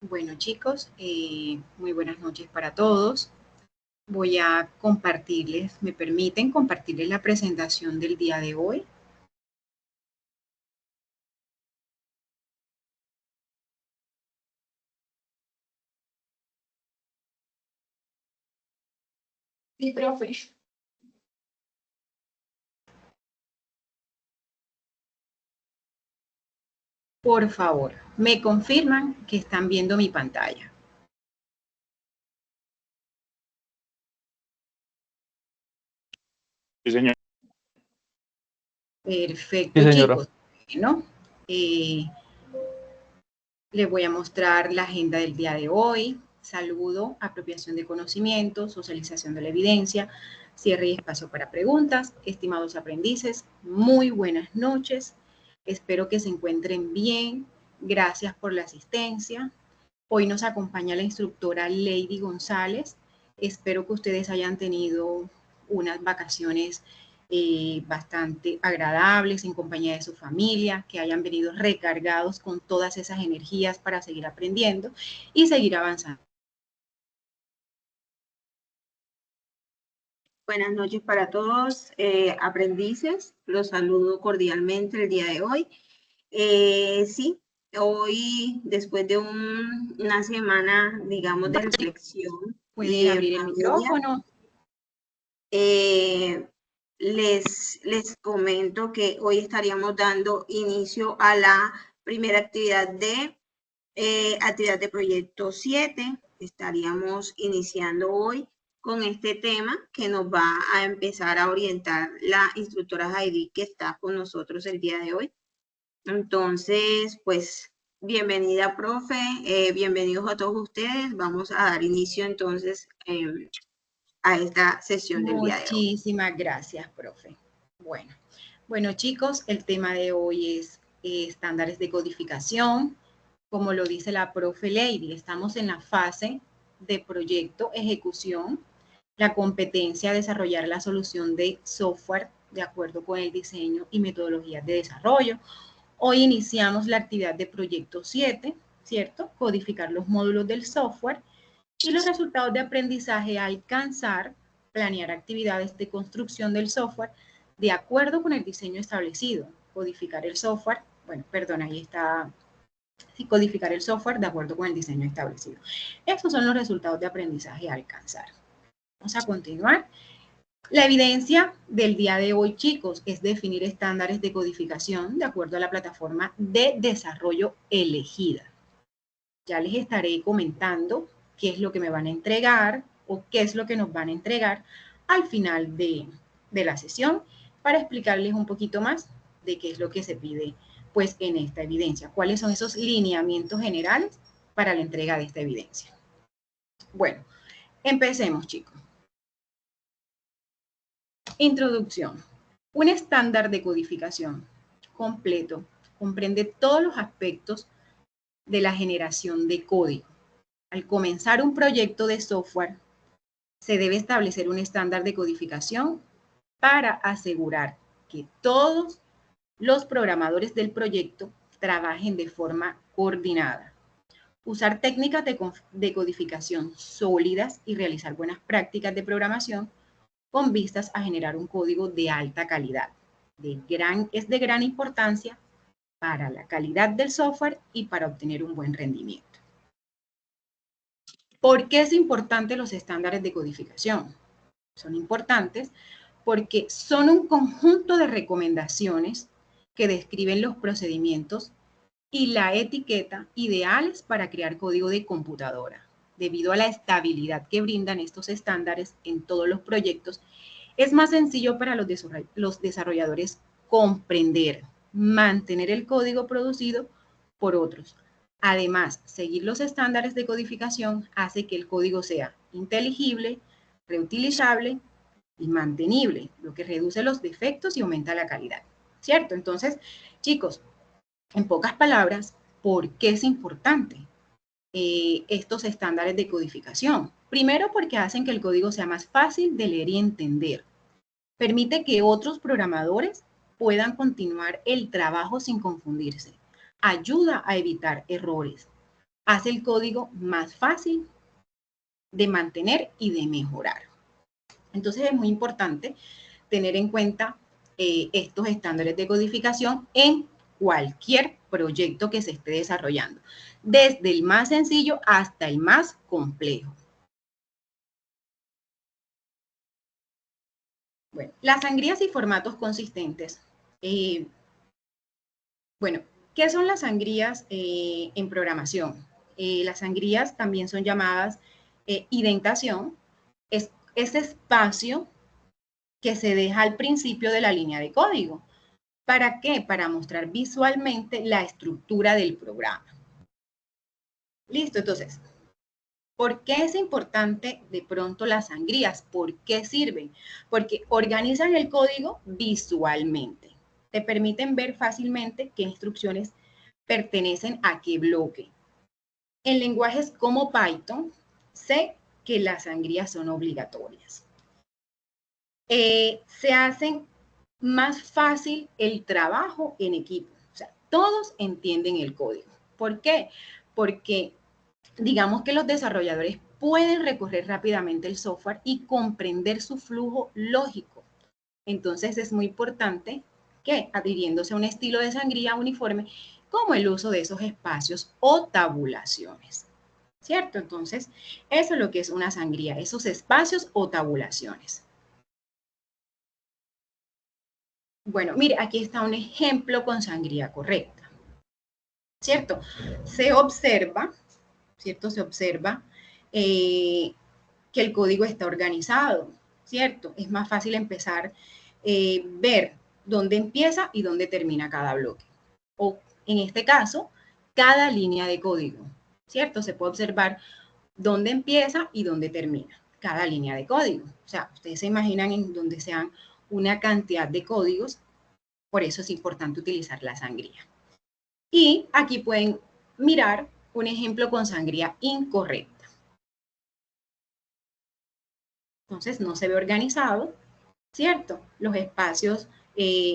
Bueno, chicos, muy buenas noches para todos. Voy a compartirles, ¿me permiten compartirles la presentación del día de hoy? Sí, profe. Por favor, me confirman que están viendo mi pantalla. Sí, señor. Perfecto, Sí, señora. chicos. Bueno, les voy a mostrar la agenda del día de hoy. Saludo, apropiación de conocimientos, socialización de la evidencia, cierre y espacio para preguntas. Estimados aprendices, muy buenas noches. Espero que se encuentren bien. Gracias por la asistencia. Hoy nos acompaña la instructora Lady González. Espero que ustedes hayan tenido unas vacaciones bastante agradables en compañía de su familia, que hayan venido recargados con todas esas energías para seguir aprendiendo y seguir avanzando. Buenas noches para todos, aprendices. Los saludo cordialmente el día de hoy. Sí, hoy, después de una semana, digamos, de reflexión y Pueden abrir el micrófono. les comento que hoy estaríamos dando inicio a la primera actividad de proyecto 7. Estaríamos iniciando hoy con este tema que nos va a empezar a orientar la instructora Heidi, que está con nosotros el día de hoy. Entonces, pues, bienvenida, profe, bienvenidos a todos ustedes. Vamos a dar inicio entonces a esta sesión del día de hoy. Muchísimas gracias, profe. Bueno, chicos, el tema de hoy es estándares de codificación. Como lo dice la profe Lady, estamos en la fase de proyecto, ejecución, la competencia de desarrollar la solución de software de acuerdo con el diseño y metodologías de desarrollo. Hoy iniciamos la actividad de proyecto 7, ¿cierto? Codificar los módulos del software y los resultados de aprendizaje a alcanzar, planear actividades de construcción del software de acuerdo con el diseño establecido, codificar el software, bueno, perdón, ahí está, sí, codificar el software de acuerdo con el diseño establecido. Estos son los resultados de aprendizaje a alcanzar. Vamos a continuar. La evidencia del día de hoy, chicos, es definir estándares de codificación de acuerdo a la plataforma de desarrollo elegida. Ya les estaré comentando qué es lo que me van a entregar o qué es lo que nos van a entregar al final de la sesión para explicarles un poquito más de qué es lo que se pide pues en esta evidencia, cuáles son esos lineamientos generales para la entrega de esta evidencia. Bueno, empecemos, chicos. Introducción. Un estándar de codificación completo comprende todos los aspectos de la generación de código. Al comenzar un proyecto de software, se debe establecer un estándar de codificación para asegurar que todos los programadores del proyecto trabajen de forma coordinada. Usar técnicas de codificación sólidas y realizar buenas prácticas de programación con vistas a generar un código de alta calidad. Es de gran importancia para la calidad del software y para obtener un buen rendimiento. ¿Por qué es importante los estándares de codificación? Son importantes porque son un conjunto de recomendaciones que describen los procedimientos y la etiqueta ideales para crear código de computadora. Debido a la estabilidad que brindan estos estándares en todos los proyectos, es más sencillo para los desarrolladores comprender, mantener el código producido por otros. Además, seguir los estándares de codificación hace que el código sea inteligible, reutilizable y mantenible, lo que reduce los defectos y aumenta la calidad, ¿cierto? Entonces, chicos, en pocas palabras, ¿por qué es importante estos estándares de codificación? Primero, porque hacen que el código sea más fácil de leer y entender. Permite que otros programadores puedan continuar el trabajo sin confundirse. Ayuda a evitar errores. hace el código más fácil de mantener y de mejorar. Entonces es muy importante tener en cuenta estos estándares de codificación en cualquier proyecto que se esté desarrollando, desde el más sencillo hasta el más complejo. Bueno, las sangrías y formatos consistentes. Bueno, ¿qué son las sangrías en programación? Las sangrías también son llamadas indentación. Es ese espacio que se deja al principio de la línea de código. ¿Para qué? Para mostrar visualmente la estructura del programa. Listo, entonces, ¿por qué es importante de pronto las sangrías? ¿Por qué sirven? Porque organizan el código visualmente. Te permiten ver fácilmente qué instrucciones pertenecen a qué bloque. En lenguajes como Python, sé que las sangrías son obligatorias. Se hacen más fácil el trabajo en equipo. O sea, todos entienden el código. ¿Por qué? Porque digamos que los desarrolladores pueden recorrer rápidamente el software y comprender su flujo lógico. Entonces es muy importante que, adhiriéndose a un estilo de sangría uniforme, como el uso de esos espacios o tabulaciones. ¿Cierto? Entonces, eso es lo que es una sangría, esos espacios o tabulaciones. Bueno, mire, aquí está un ejemplo con sangría correcta. ¿Cierto? Se observa, ¿cierto? Se observa que el código está organizado, ¿cierto? Es más fácil empezar ver dónde empieza y dónde termina cada bloque. O en este caso, cada línea de código, ¿cierto? Se puede observar dónde empieza y dónde termina cada línea de código. O sea, ustedes se imaginan en donde sean una cantidad de códigos, por eso es importante utilizar la sangría. Y aquí pueden mirar un ejemplo con sangría incorrecta. Entonces no se ve organizado, ¿cierto? Los espacios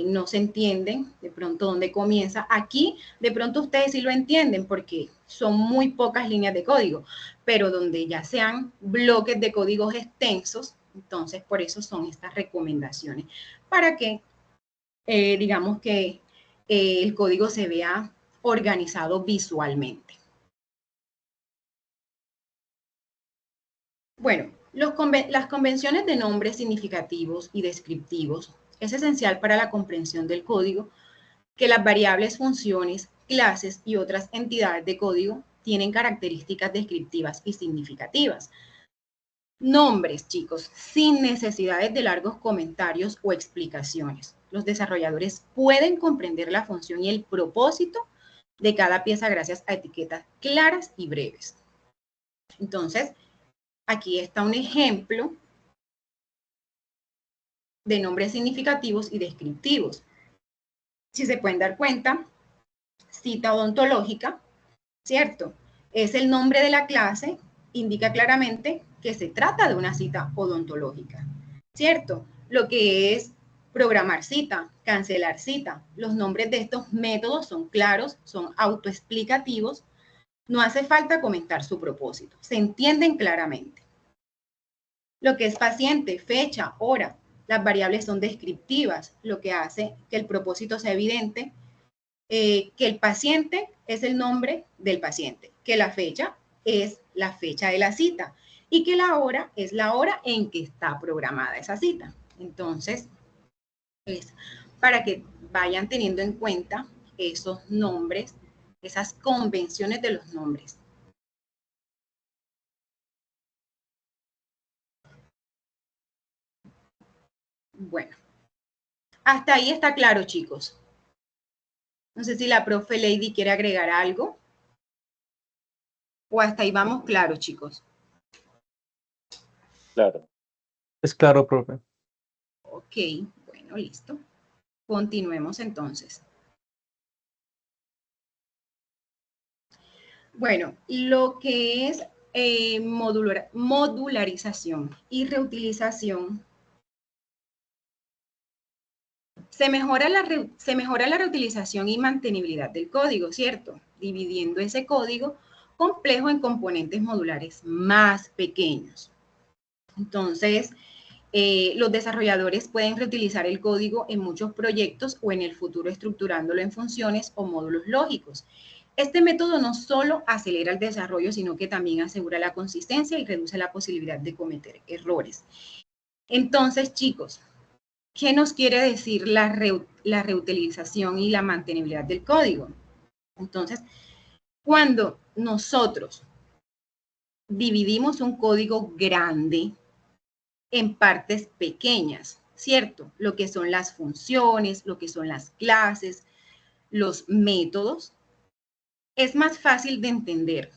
no se entienden, de pronto dónde comienza. Aquí, de pronto ustedes sí lo entienden porque son muy pocas líneas de código, pero donde ya sean bloques de códigos extensos, entonces por eso son estas recomendaciones, para que digamos que el código se vea organizado visualmente. Bueno, las convenciones de nombres significativos y descriptivos es esencial para la comprensión del código que las variables, funciones, clases y otras entidades de código tienen características descriptivas y significativas. Nombres, chicos, sin necesidades de largos comentarios o explicaciones. Los desarrolladores pueden comprender la función y el propósito de cada pieza gracias a etiquetas claras y breves. Entonces, aquí está un ejemplo de nombres significativos y descriptivos. Si se pueden dar cuenta, cita odontológica, ¿cierto? Es el nombre de la clase, indica claramente que se trata de una cita odontológica, ¿cierto? Lo que es programar cita, cancelar cita. Los nombres de estos métodos son claros, son autoexplicativos, no hace falta comentar su propósito, se entienden claramente. Lo que es paciente, fecha, hora, las variables son descriptivas, lo que hace que el propósito sea evidente, que el paciente es el nombre del paciente, que la fecha es la fecha de la cita y que la hora es la hora en que está programada esa cita. Entonces, es para que vayan teniendo en cuenta esos nombres, esas convenciones de los nombres. Bueno, hasta ahí está claro, chicos. No sé si la profe Lady quiere agregar algo. O hasta ahí vamos claro, chicos. Claro. Es claro, profe. Ok, bueno, listo. Continuemos entonces. Bueno, lo que es modularización y reutilización, se mejora la reutilización y mantenibilidad del código, ¿cierto? Dividiendo ese código complejo en componentes modulares más pequeños. Entonces, los desarrolladores pueden reutilizar el código en muchos proyectos o en el futuro estructurándolo en funciones o módulos lógicos. Este método no solo acelera el desarrollo, sino que también asegura la consistencia y reduce la posibilidad de cometer errores. Entonces, chicos, ¿qué nos quiere decir la reutilización y la mantenibilidad del código? Entonces, cuando nosotros dividimos un código grande en partes pequeñas, ¿cierto? Lo que son las funciones, lo que son las clases, los métodos, es más fácil de entender,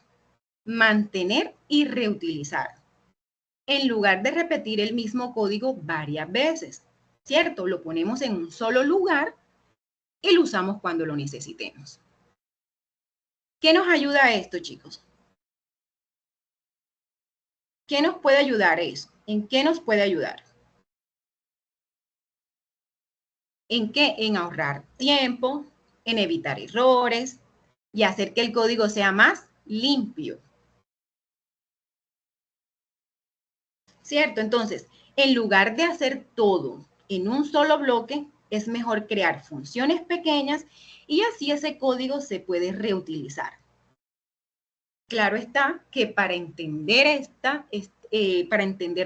mantener y reutilizar, en lugar de repetir el mismo código varias veces, ¿cierto? Lo ponemos en un solo lugar y lo usamos cuando lo necesitemos. ¿Qué nos ayuda a esto, chicos? ¿Qué nos puede ayudar eso? ¿En qué nos puede ayudar? ¿En qué? En ahorrar tiempo, en evitar errores y hacer que el código sea más limpio. ¿Cierto? Entonces, en lugar de hacer todo en un solo bloque, es mejor crear funciones pequeñas y así ese código se puede reutilizar. Claro está que para entender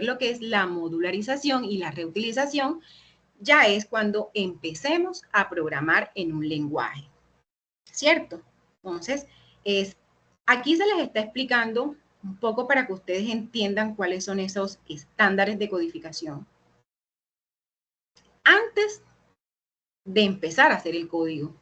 lo que es la modularización y la reutilización, ya es cuando empecemos a programar en un lenguaje, ¿cierto? Entonces, aquí se les está explicando un poco para que ustedes entiendan cuáles son esos estándares de codificación antes de empezar a hacer el código.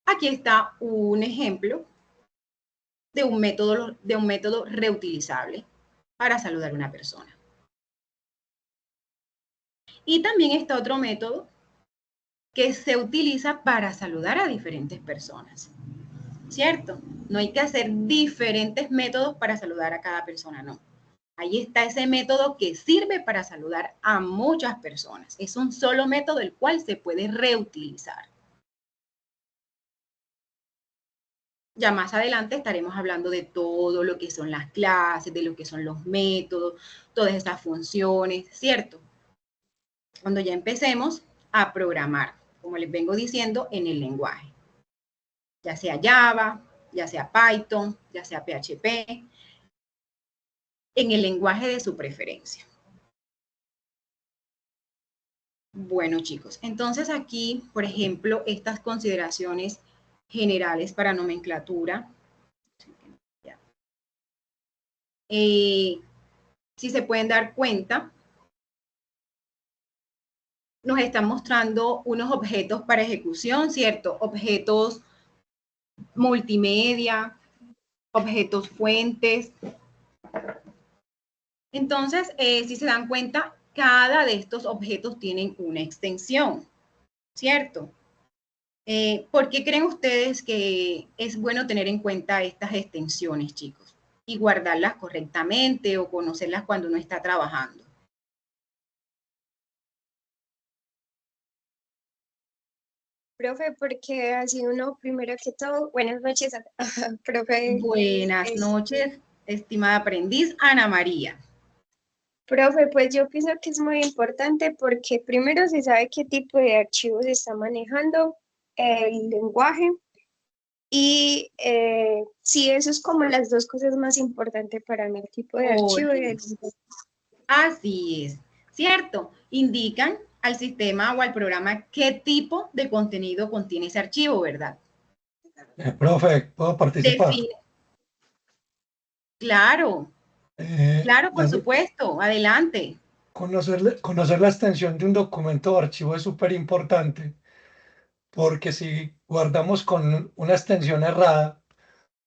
Aquí está un ejemplo de un método reutilizable para saludar a una persona. Y también está otro método que se utiliza para saludar a diferentes personas, ¿cierto? No hay que hacer diferentes métodos para saludar a cada persona, no. Ahí está ese método que sirve para saludar a muchas personas. Es un solo método el cual se puede reutilizar. Ya más adelante estaremos hablando de todo lo que son las clases, de lo que son los métodos, todas esas funciones, ¿cierto? Cuando ya empecemos a programar, como les vengo diciendo, en el lenguaje. Ya sea Java, ya sea Python, ya sea PHP, en el lenguaje de su preferencia. Bueno, chicos, entonces aquí, por ejemplo, estas consideraciones generales para nomenclatura. Si se pueden dar cuenta, nos están mostrando unos objetos para ejecución, ¿cierto? Objetos multimedia, objetos fuentes. Entonces, si se dan cuenta, cada de estos objetos tienen una extensión, ¿cierto? ¿Por qué creen ustedes que es bueno tener en cuenta estas extensiones, chicos? Y guardarlas correctamente o conocerlas cuando uno está trabajando. Profe, porque así uno, primero que todo, buenas noches, profe. Buenas noches, estimada aprendiz Ana María. Profe, pues yo pienso que es muy importante porque primero se sabe qué tipo de archivos se está manejando, el lenguaje, y sí, eso es como las dos cosas más importantes para mí, el tipo de archivo y el... Así es, ¿cierto? Indican al sistema o al programa qué tipo de contenido contiene ese archivo, ¿verdad? Profe, ¿puedo participar? Claro, claro, por supuesto, adelante. Conocer la extensión de un documento o archivo es súper importante, porque si guardamos con una extensión errada,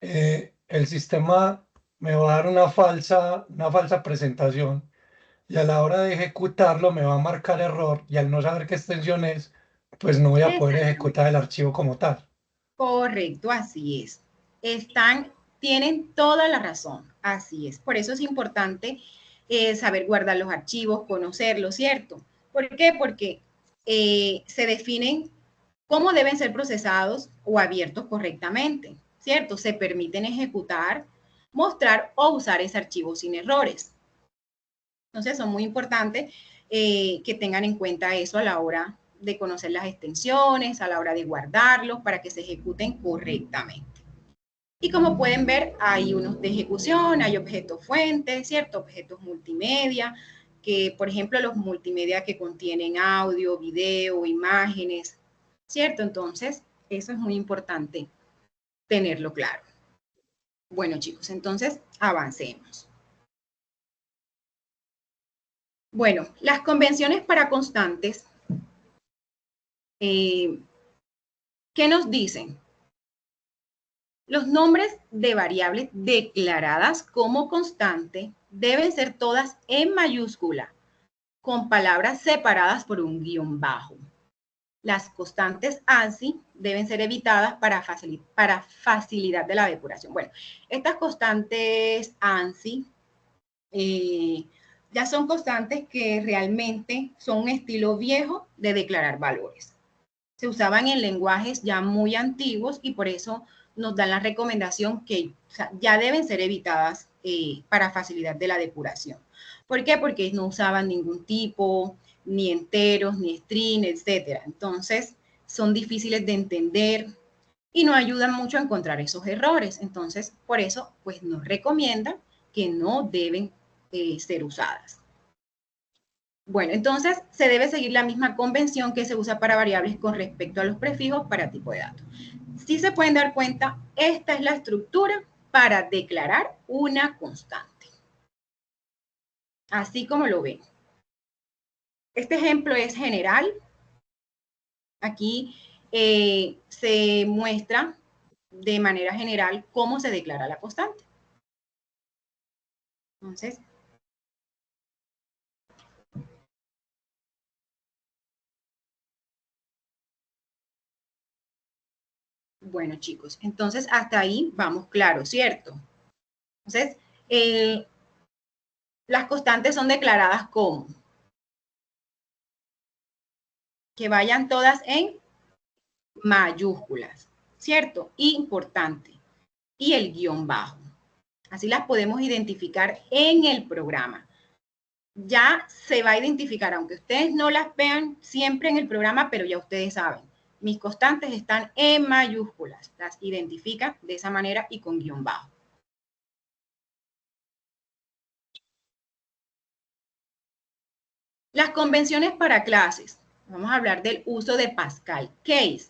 el sistema me va a dar una falsa presentación y a la hora de ejecutarlo me va a marcar error y al no saber qué extensión es, pues no voy a poder ejecutar el archivo como tal. Correcto, así es. Tienen toda la razón, así es. Por eso es importante saber guardar los archivos, conocerlos, ¿cierto? ¿Por qué? Porque se definen cómo deben ser procesados o abiertos correctamente, ¿cierto? Se permiten ejecutar, mostrar o usar ese archivo sin errores. Entonces, son muy importantes que tengan en cuenta eso a la hora de conocer las extensiones, a la hora de guardarlos para que se ejecuten correctamente. Y como pueden ver, hay unos de ejecución, hay objetos fuentes, ¿cierto? Objetos multimedia, que por ejemplo los multimedia que contienen audio, video, imágenes, ¿cierto? Entonces, eso es muy importante tenerlo claro. Bueno, chicos, entonces avancemos. Bueno, las convenciones para constantes, ¿qué nos dicen? Los nombres de variables declaradas como constante deben ser todas en mayúscula, con palabras separadas por un guión bajo. Las constantes ANSI deben ser evitadas para facilidad de la depuración. Bueno, estas constantes ANSI ya son constantes que realmente son un estilo viejo de declarar valores. Se usaban en lenguajes ya muy antiguos y por eso nos dan la recomendación que ya deben ser evitadas para facilidad de la depuración. ¿Por qué? Porque no usaban ningún tipo, ni enteros, ni string, etcétera. Entonces, son difíciles de entender y no ayudan mucho a encontrar esos errores. Entonces, por eso, pues nos recomiendan que no deben ser usadas. Bueno, entonces se debe seguir la misma convención que se usa para variables con respecto a los prefijos para tipo de datos. Si se pueden dar cuenta, esta es la estructura para declarar una constante. Así como lo ven. Este ejemplo es general. Aquí se muestra de manera general cómo se declara la constante. Entonces, bueno, chicos, entonces hasta ahí vamos claro, ¿cierto? Entonces, las constantes son declaradas como que vayan todas en mayúsculas, ¿cierto? Importante. Y el guión bajo. Así las podemos identificar en el programa. Ya se va a identificar, aunque ustedes no las vean siempre en el programa, pero ya ustedes saben, mis constantes están en mayúsculas. Las identifican de esa manera y con guión bajo. Las convenciones para clases. Vamos a hablar del uso de Pascal Case.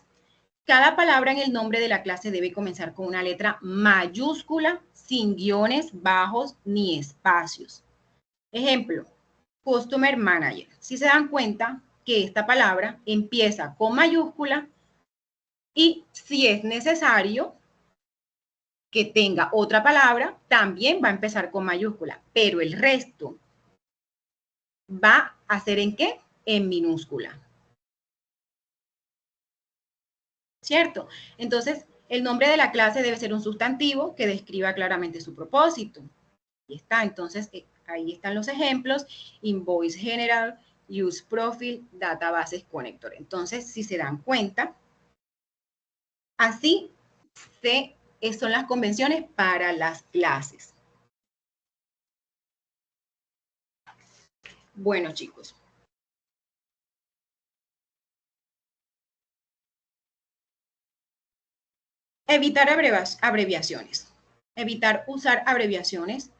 Cada palabra en el nombre de la clase debe comenzar con una letra mayúscula, sin guiones bajos ni espacios. Ejemplo, Customer Manager. Si se dan cuenta que esta palabra empieza con mayúscula y si es necesario que tenga otra palabra, también va a empezar con mayúscula, pero el resto va a ser ¿en qué? En minúscula. ¿Cierto? Entonces, el nombre de la clase debe ser un sustantivo que describa claramente su propósito. Ahí está, entonces, ahí están los ejemplos, Invoice General, Use Profile, Databases Connector. Entonces, si se dan cuenta, así son las convenciones para las clases. Bueno, chicos. Evitar abreviaciones. Evitar usar abreviaciones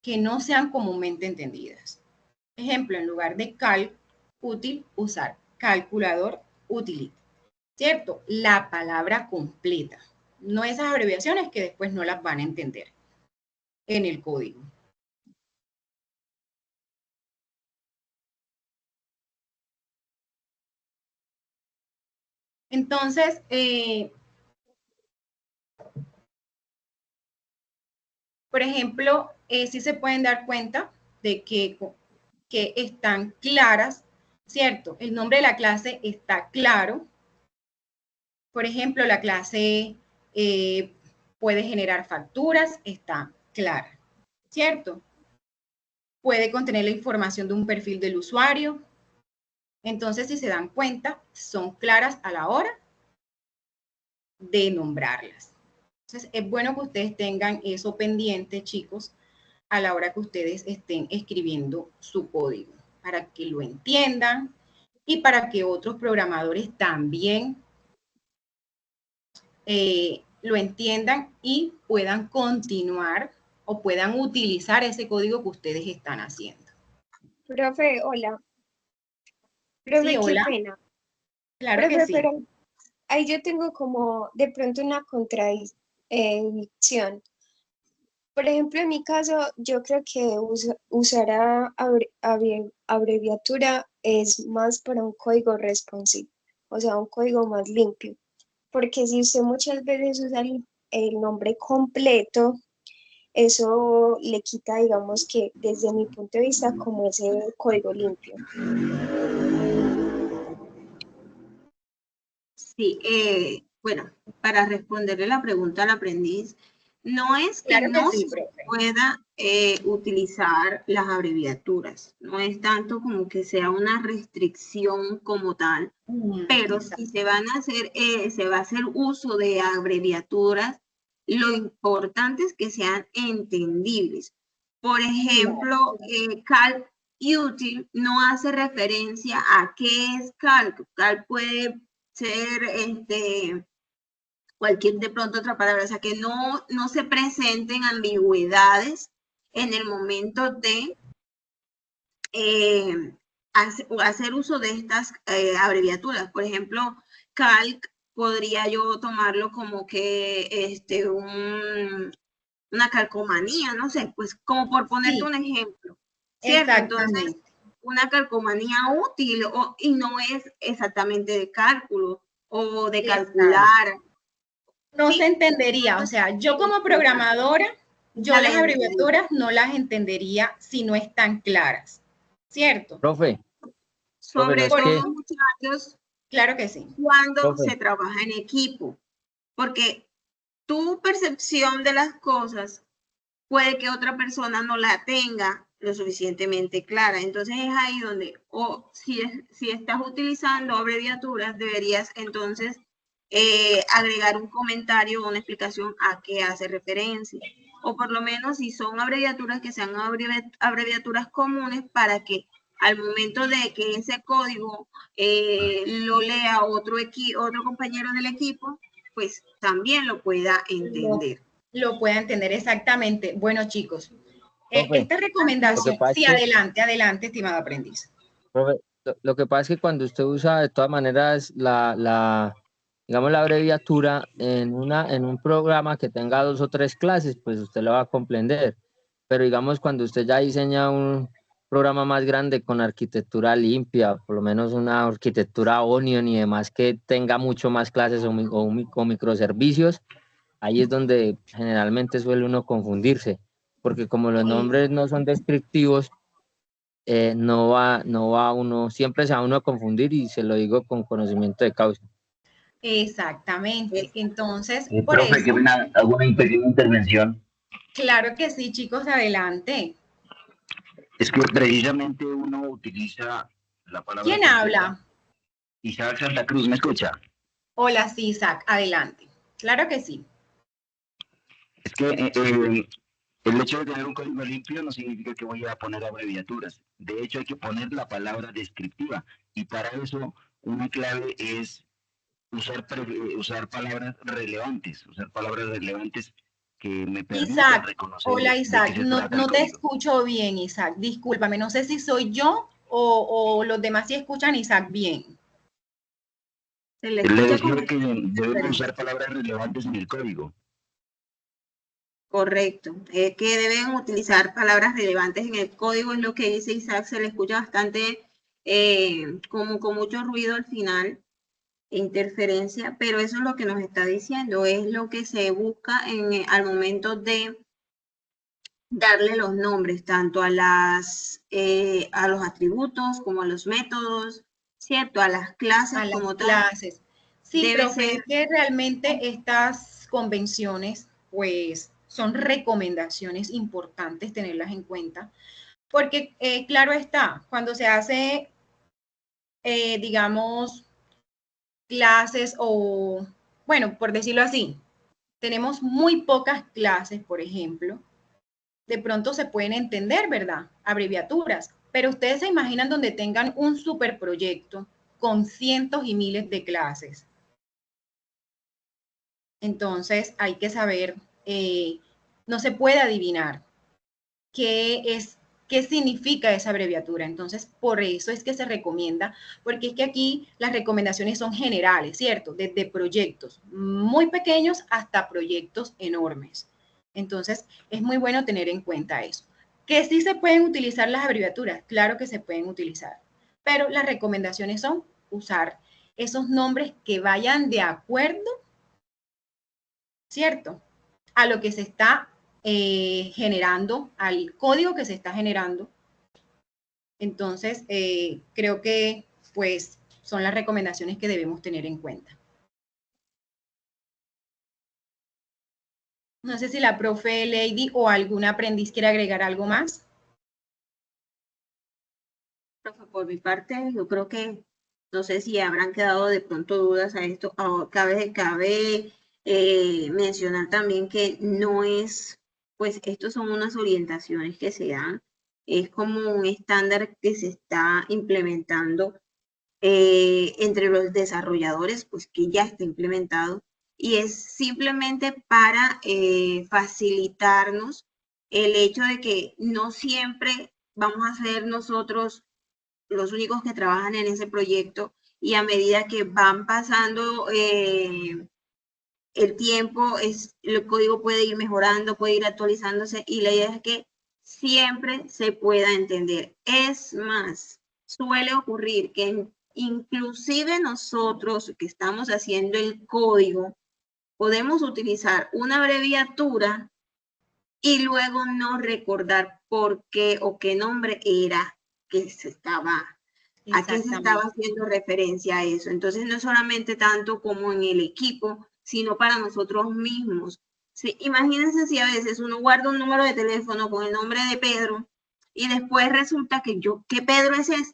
que no sean comúnmente entendidas. Ejemplo, en lugar de útil, usar calculador, utility. ¿Cierto? La palabra completa. No esas abreviaciones que después no las van a entender en el código. Entonces, por ejemplo, sí se pueden dar cuenta de que están claras, ¿cierto? El nombre de la clase está claro. Por ejemplo, la clase puede generar facturas, está clara, ¿cierto? Puede contener la información de un perfil del usuario, Entonces, si se dan cuenta, son claras a la hora de nombrarlas. Entonces, es bueno que ustedes tengan eso pendiente, chicos, a la hora que ustedes estén escribiendo su código, para que lo entiendan y para que otros programadores también lo entiendan y puedan continuar o puedan utilizar ese código que ustedes están haciendo. Profe, hola. Profe, Sí, qué hola. pena. Claro Profe, que sí. pero ahí yo tengo como de pronto una contradicción. Por ejemplo, en mi caso, yo creo que usar abreviatura es más para un código responsive, o sea, un código más limpio. Porque si usted muchas veces usa el nombre completo, eso le quita, digamos que desde mi punto de vista, como ese código limpio. Sí, bueno, para responderle la pregunta al aprendiz, no es que Claro que no sí, se profe. pueda utilizar las abreviaturas, no es tanto como que sea una restricción como tal, pero si se van a hacer, se va a hacer uso de abreviaturas, lo importante es que sean entendibles. Por ejemplo, calc util no hace referencia a qué es calc. Calc puede ser cualquier de pronto otra palabra, o sea que no se presenten ambigüedades en el momento de hacer uso de estas abreviaturas. Por ejemplo, calc podría yo tomarlo como que una calcomanía, no sé, pues como por ponerte Sí, un ejemplo, ¿cierto? Entonces, exactamente. una calcomanía útil y no es exactamente de cálculo o de Exacto. calcular, No se ¿sí? entendería, o sea, yo como programadora, yo las Entendería. abreviaturas no las entendería si no están claras, ¿cierto? Profe, no Sobre es que, todo, muchachos, Claro que sí. cuando profe, se trabaja en equipo, porque tu percepción de las cosas puede que otra persona no la tenga lo suficientemente clara. Entonces es ahí donde, si estás utilizando abreviaturas, deberías entonces agregar un comentario o una explicación a qué hace referencia. O por lo menos si son abreviaturas, que sean abreviaturas comunes para que al momento de que ese código lo lea otro compañero del equipo, pues también lo pueda entender. Lo pueda entender exactamente. Bueno, chicos, profe, esta lo que recomendación, pasa es sí, que, adelante, adelante, estimado aprendiz. profe, lo que pasa es que cuando usted usa de todas maneras digamos, la abreviatura en un programa que tenga 2 o 3 clases, pues usted lo va a comprender. Pero digamos, cuando usted ya diseña un programa más grande con arquitectura limpia, por lo menos una arquitectura Onion y demás que tenga mucho más clases o microservicios, ahí es donde generalmente suele uno confundirse, porque como los nombres no son descriptivos, no va uno, siempre se va uno a confundir y se lo digo con conocimiento de causa. Exactamente. Entonces, por Profe, qué eso, pena, hago una pequeña intervención. claro que sí, chicos, adelante. Es que precisamente uno utiliza la palabra ¿Quién completa. habla? Isaac Santa Cruz, ¿me escucha? Hola, sí, Isaac, adelante. Claro que sí. Es que el hecho de tener un código limpio no significa que voy a poner abreviaturas. De hecho, hay que poner la palabra descriptiva. Y para eso, una clave es usar palabras relevantes que me permitan Isaac, reconocer hola de qué Isaac, se no, trata el no te código. escucho bien, Isaac, discúlpame, no sé si soy yo o los demás sí escuchan a Isaac bien. Se le Le escucha decía como que debemos diferente. usar palabras relevantes en el código. Correcto. Que deben utilizar palabras relevantes en el código, es lo que dice Isaac, se le escucha bastante como con mucho ruido al final, interferencia, pero eso es lo que nos está diciendo, es lo que se busca al momento de darle los nombres, tanto a los atributos como a los métodos, ¿cierto? A las clases A las como tal, clases. Sí, debe profe, ser. es que realmente estas convenciones, pues, son recomendaciones importantes tenerlas en cuenta, porque claro está, cuando se hace digamos, clases o, bueno, por decirlo así, tenemos muy pocas clases, por ejemplo, de pronto se pueden entender, ¿verdad? Abreviaturas, pero ustedes se imaginan donde tengan un superproyecto con cientos y miles de clases. Entonces hay que saber, no se puede adivinar qué significa esa abreviatura. Entonces, por eso es que se recomienda, porque es que aquí las recomendaciones son generales, ¿cierto? Desde proyectos muy pequeños hasta proyectos enormes. Entonces, es muy bueno tener en cuenta eso. Que sí se pueden utilizar las abreviaturas, claro que se pueden utilizar, pero las recomendaciones son usar esos nombres que vayan de acuerdo, ¿cierto? A lo que se está generando, al código que se está generando. Entonces, creo que pues son las recomendaciones que debemos tener en cuenta. No sé si la profe Lady o algún aprendiz quiere agregar algo más. Profe, por mi parte, yo creo que no sé si habrán quedado de pronto dudas a esto. Cabe mencionar también que no es, pues estos son unas orientaciones que se dan, es como un estándar que se está implementando entre los desarrolladores, pues que ya está implementado, y es simplemente para facilitarnos el hecho de que no siempre vamos a ser nosotros los únicos que trabajan en ese proyecto, y a medida que van pasando el tiempo, el código puede ir mejorando, puede ir actualizándose, y la idea es que siempre se pueda entender. Es más, suele ocurrir que inclusive nosotros que estamos haciendo el código, podemos utilizar una abreviatura y luego no recordar por qué o qué nombre era que se estaba, a qué se estaba haciendo referencia a eso. Entonces, no solamente tanto como en el equipo, sino para nosotros mismos. Sí, imagínense si a veces uno guarda un número de teléfono con el nombre de Pedro y después resulta que ¿qué Pedro es ese?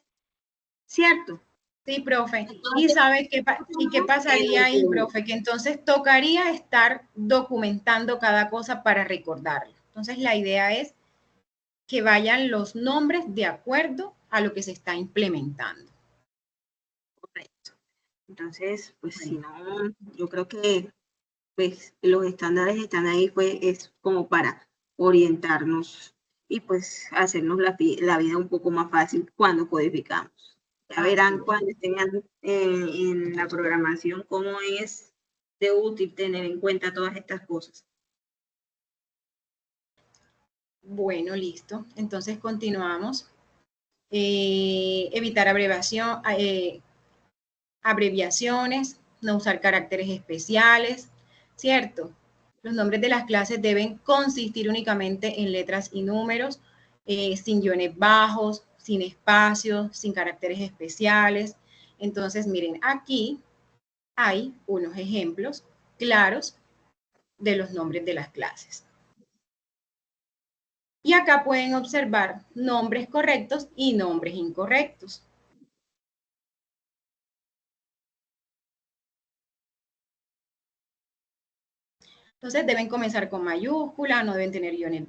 ¿Cierto? Sí, profe. Entonces, ¿Y sabe qué pasaría ahí, profe? Que entonces tocaría estar documentando cada cosa para recordarlo. Entonces, la idea es que vayan los nombres de acuerdo a lo que se está implementando. Correcto. Entonces, pues si no, yo creo que pues los estándares están ahí, pues es como para orientarnos y pues hacernos la vida un poco más fácil cuando codificamos. Ya verán cuando estén en la programación cómo es de útil tener en cuenta todas estas cosas. Bueno, listo. Entonces continuamos. Evitar abreviaciones, no usar caracteres especiales, ¿cierto? Los nombres de las clases deben consistir únicamente en letras y números, sin guiones bajos, sin espacios, sin caracteres especiales. Entonces, miren, aquí hay unos ejemplos claros de los nombres de las clases. Y acá pueden observar nombres correctos y nombres incorrectos. Entonces deben comenzar con mayúscula, no deben tener guiones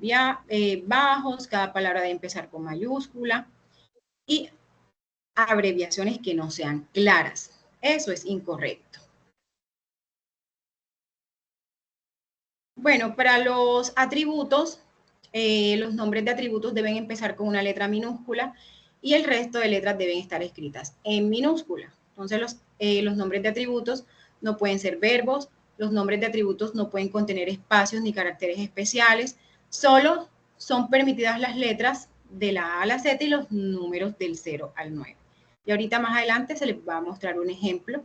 bajos, cada palabra debe empezar con mayúscula y abreviaciones que no sean claras. Eso es incorrecto. Bueno, para los atributos, los nombres de atributos deben empezar con una letra minúscula y el resto de letras deben estar escritas en minúscula. Entonces los nombres de atributos no pueden ser verbos, los nombres de atributos no pueden contener espacios ni caracteres especiales, solo son permitidas las letras de la A a la Z y los números del 0 al 9. Y ahorita más adelante se les va a mostrar un ejemplo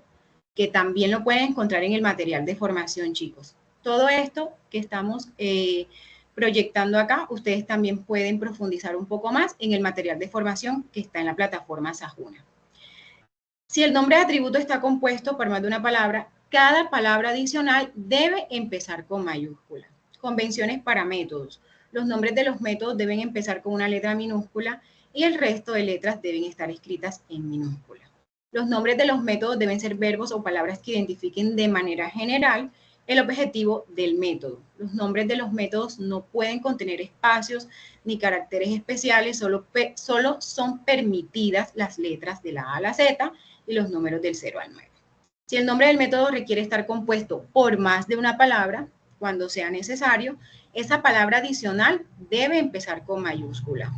que también lo pueden encontrar en el material de formación, chicos. Todo esto que estamos proyectando acá, ustedes también pueden profundizar un poco más en el material de formación que está en la plataforma Sajuna. Si el nombre de atributo está compuesto por más de una palabra, cada palabra adicional debe empezar con mayúscula. Convenciones para métodos. Los nombres de los métodos deben empezar con una letra minúscula y el resto de letras deben estar escritas en minúscula. Los nombres de los métodos deben ser verbos o palabras que identifiquen de manera general el objetivo del método. Los nombres de los métodos no pueden contener espacios ni caracteres especiales, solo son permitidas las letras de la A a la Z y los números del 0 al 9. Si el nombre del método requiere estar compuesto por más de una palabra, cuando sea necesario, esa palabra adicional debe empezar con mayúscula.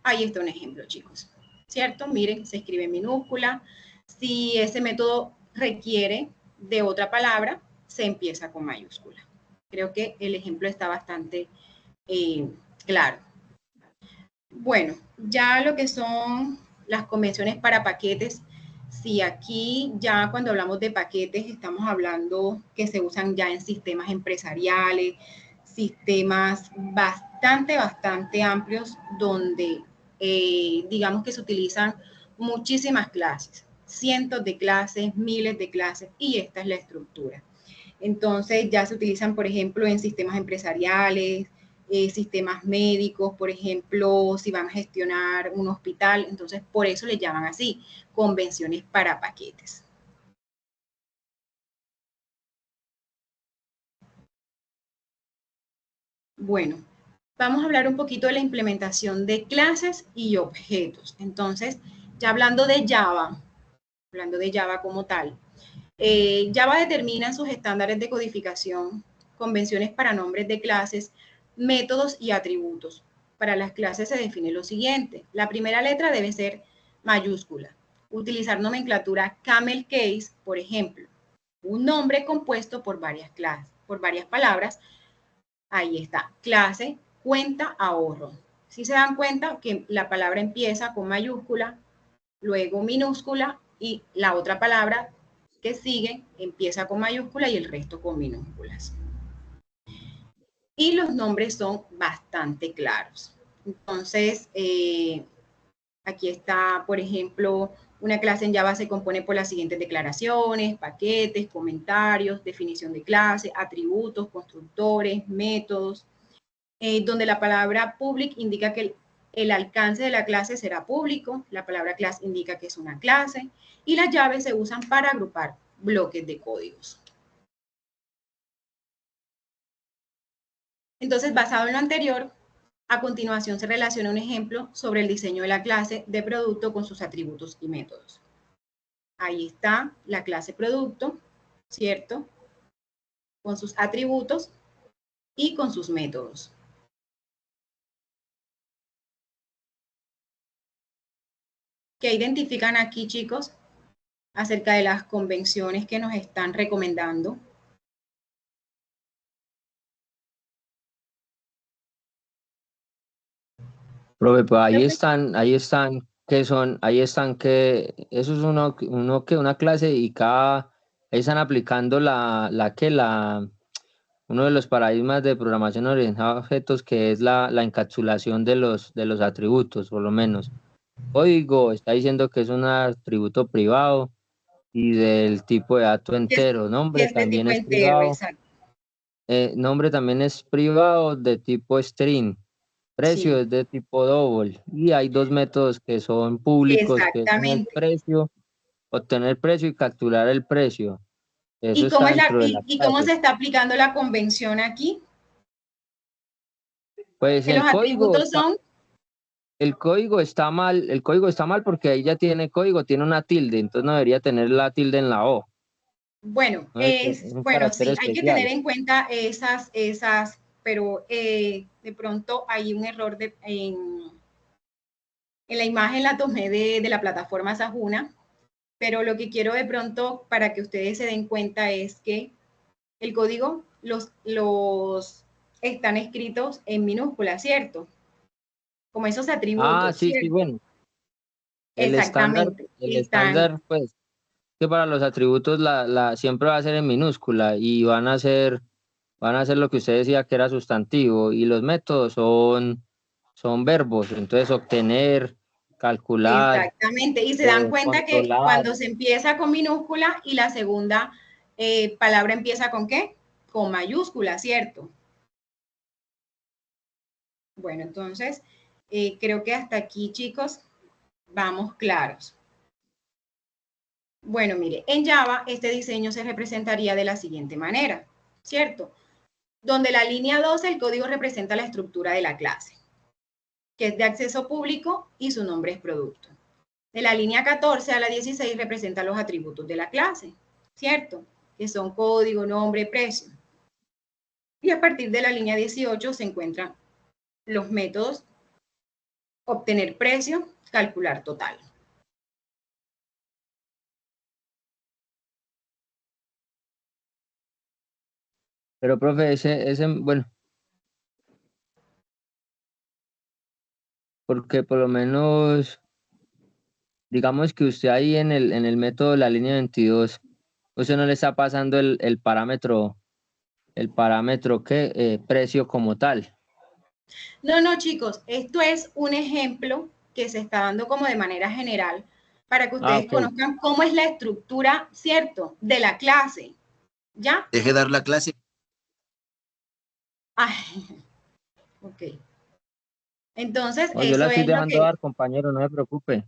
Ahí está un ejemplo, chicos. ¿Cierto? Miren, se escribe en minúscula. Si ese método requiere de otra palabra, se empieza con mayúscula. Creo que el ejemplo está bastante claro. Bueno, ya lo que son las convenciones para paquetes, si aquí ya cuando hablamos de paquetes estamos hablando que se usan ya en sistemas empresariales, sistemas bastante amplios donde digamos que se utilizan muchísimas clases, cientos de clases, miles de clases, y esta es la estructura. Entonces ya se utilizan, por ejemplo, en sistemas empresariales, sistemas médicos, por ejemplo, si van a gestionar un hospital, entonces por eso le llaman así, convenciones para paquetes. Bueno, vamos a hablar un poquito de la implementación de clases y objetos. Entonces, ya hablando de Java como tal, Java determina sus estándares de codificación, convenciones para nombres de clases, métodos y atributos. Para las clases se define lo siguiente. La primera letra debe ser mayúscula. Utilizar nomenclatura camel case, por ejemplo, un nombre compuesto por varias palabras. Ahí está, clase, cuenta, ahorro. Si se dan cuenta que la palabra empieza con mayúscula, luego minúscula y la otra palabra que sigue empieza con mayúscula y el resto con minúsculas. Y los nombres son bastante claros. Entonces, aquí está, por ejemplo, una clase en Java se compone por las siguientes declaraciones, paquetes, comentarios, definición de clase, atributos, constructores, métodos, donde la palabra public indica que el alcance de la clase será público, la palabra class indica que es una clase, y las llaves se usan para agrupar bloques de códigos. Entonces, basado en lo anterior, a continuación se relaciona un ejemplo sobre el diseño de la clase de producto con sus atributos y métodos. Ahí está la clase producto, ¿cierto? Con sus atributos y con sus métodos. ¿Qué identifican aquí, chicos, acerca de las convenciones que nos están recomendando? Profe, pues ahí están, que eso es una clase y ahí están aplicando uno de los paradigmas de programación orientada a objetos, que es la encapsulación de los atributos, por lo menos. Código está diciendo que es un atributo privado y del tipo de dato entero. Nombre también es privado. Nombre también es privado de tipo string. Precio Sí. es de tipo double. Y hay dos métodos que son públicos, que es obtener precio y capturar el precio. Eso ¿Y cómo, está dentro de la cómo clase. se está aplicando la convención aquí? Pues Que los atributos son... el código está mal porque ahí ya tiene código, tiene una tilde, entonces no debería tener la tilde en la O. Bueno, ¿No? Es un carácter sí, hay que especial. tener en cuenta esas, pero de pronto hay un error en la imagen, la tomé de la plataforma Sajuna, pero lo que quiero de pronto para que ustedes se den cuenta es que el código los están escritos en minúsculas, ¿cierto? Como esos atributos, Sí, ¿cierto? bueno. Exactamente. El estándar, pues, que para los atributos siempre va a ser en minúscula y van a ser lo que usted decía que era sustantivo, y los métodos son verbos, entonces obtener, calcular. Exactamente, y se dan cuenta que controlar. cuando se empieza con minúscula y la segunda palabra empieza con ¿qué? Con mayúscula, ¿cierto? Bueno, entonces, creo que hasta aquí, chicos, Vamos claros. Bueno, mire, en Java este diseño se representaría de la siguiente manera, ¿cierto? Donde la línea 12, el código representa la estructura de la clase, que es de acceso público y su nombre es producto. De la línea 14 a la 16 representa los atributos de la clase, ¿cierto? Que son código, nombre, precio. Y a partir de la línea 18 se encuentran los métodos obtener precio, calcular total. Pero, profe, bueno, porque por lo menos, digamos que usted ahí en el método de la línea 22, usted no le está pasando el parámetro que precio como tal. No, no, chicos, esto es un ejemplo que se está dando como de manera general para que ustedes Ok. conozcan cómo es la estructura, ¿cierto?, de la clase. ¿Ya? Deje dar la clase. Ay, ok. Entonces, No, yo la eso estoy es lo dejando que... dar, compañero, no se preocupe.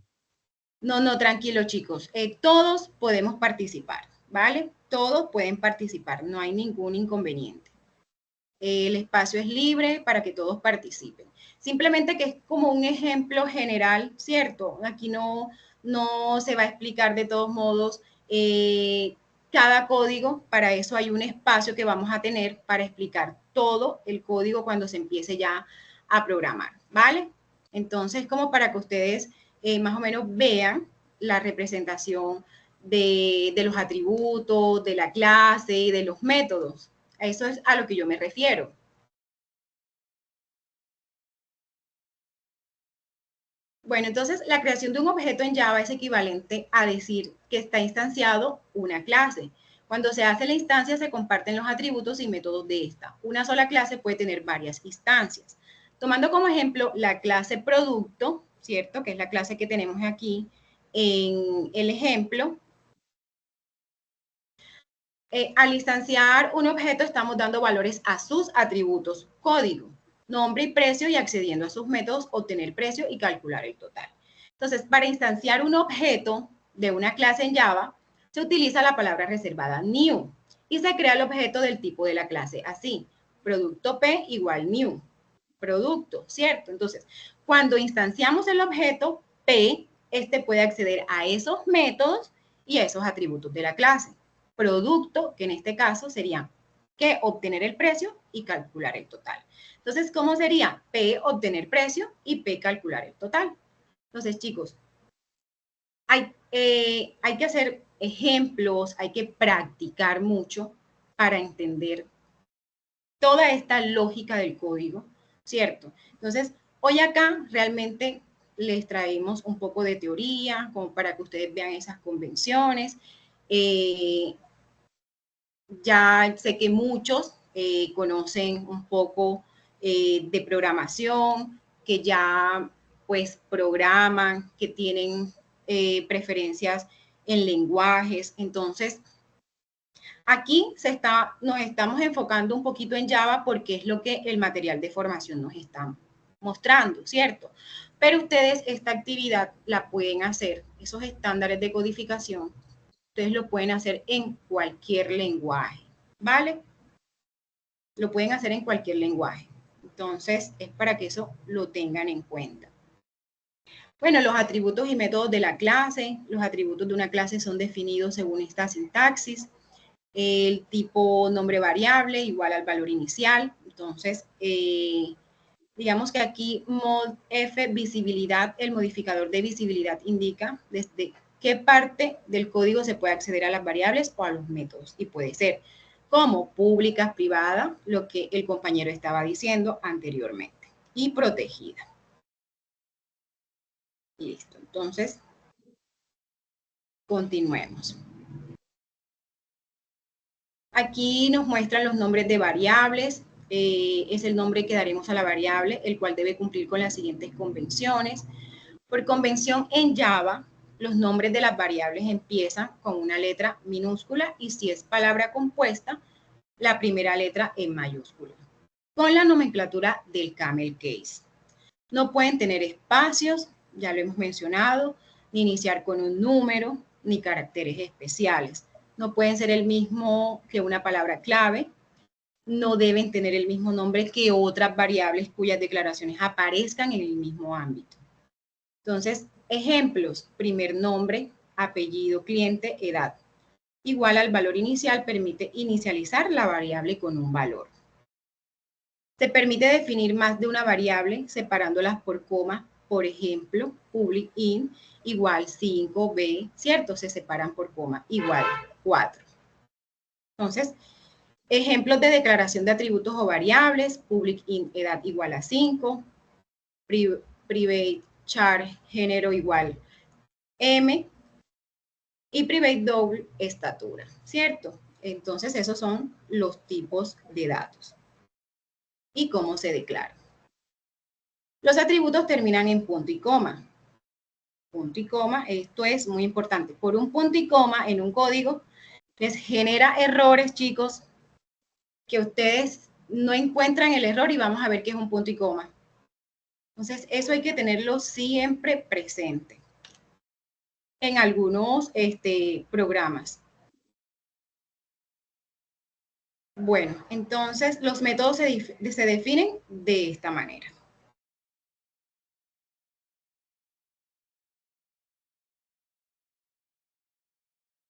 No, no, tranquilo, chicos. Todos podemos participar, ¿vale? Todos pueden participar, no hay ningún inconveniente. El espacio es libre para que todos participen. Simplemente que es como un ejemplo general, ¿cierto? Aquí no se va a explicar de todos modos cada código. Para eso hay un espacio que vamos a tener para explicar todo el código cuando se empiece ya a programar, ¿vale? Entonces, como para que ustedes más o menos vean la representación de los atributos, de la clase y de los métodos. A eso es a lo que yo me refiero. Bueno, entonces la creación de un objeto en Java es equivalente a decir que está instanciado una clase. Cuando se hace la instancia se comparten los atributos y métodos de esta. Una sola clase puede tener varias instancias. Tomando como ejemplo la clase producto, ¿cierto? Que es la clase que tenemos aquí en el ejemplo. Al instanciar un objeto estamos dando valores a sus atributos, código, nombre y precio, y accediendo a sus métodos, obtener precio y calcular el total. Entonces, para instanciar un objeto de una clase en Java, se utiliza la palabra reservada new y se crea el objeto del tipo de la clase así, producto P igual new, producto, ¿cierto? Entonces, cuando instanciamos el objeto P, este puede acceder a esos métodos y a esos atributos de la clase. Producto, que en este caso sería que obtener el precio y calcular el total. Entonces, ¿cómo sería? P, obtener precio, y P, calcular el total. Entonces, chicos, hay que hacer ejemplos, hay que practicar mucho para entender toda esta lógica del código, ¿cierto? Entonces, hoy acá realmente les traemos un poco de teoría, como para que ustedes vean esas convenciones. Ya sé que muchos conocen un poco de programación, que ya pues programan, que tienen preferencias en lenguajes. Entonces, aquí nos estamos enfocando un poquito en Java porque es lo que el material de formación nos está mostrando, ¿cierto? Pero ustedes esta actividad la pueden hacer, esos estándares de codificación, ustedes lo pueden hacer en cualquier lenguaje, ¿vale? Lo pueden hacer en cualquier lenguaje. Entonces, es para que eso lo tengan en cuenta. Bueno, los atributos y métodos de la clase. Los atributos de una clase son definidos según esta sintaxis. El tipo nombre variable igual al valor inicial. Entonces, digamos que aquí mod F visibilidad, el modificador de visibilidad indica desde qué parte del código se puede acceder a las variables o a los métodos. Y puede ser como públicas, privadas, lo que el compañero estaba diciendo anteriormente. Y protegida. Listo. Entonces, continuemos. Aquí nos muestran los nombres de variables. Es el nombre que daremos a la variable, el cual debe cumplir con las siguientes convenciones. Por convención en Java, los nombres de las variables empiezan con una letra minúscula y si es palabra compuesta, la primera letra en mayúscula, con la nomenclatura del camel case. No pueden tener espacios ya lo hemos mencionado, ni iniciar con un número, ni caracteres especiales. No pueden ser el mismo que una palabra clave, no deben tener el mismo nombre que otras variables cuyas declaraciones aparezcan en el mismo ámbito. Entonces, ejemplos: primer nombre, apellido, cliente, edad. Igual al valor inicial permite inicializar la variable con un valor. Se permite definir más de una variable separándolas por coma. Por ejemplo, public int igual 5b, ¿cierto? Se separan por coma, igual 4. Entonces, ejemplos de declaración de atributos o variables: public int edad igual a 5, private char género igual m y private double estatura, ¿cierto? Entonces, esos son los tipos de datos y cómo se declaran. Los atributos terminan en punto y coma. Punto y coma, esto es muy importante. Por un punto y coma en un código les genera errores, chicos, que ustedes no encuentran el error y vamos a ver qué es un punto y coma. Entonces, eso hay que tenerlo siempre presente en algunos programas. Bueno, entonces los métodos se definen de esta manera.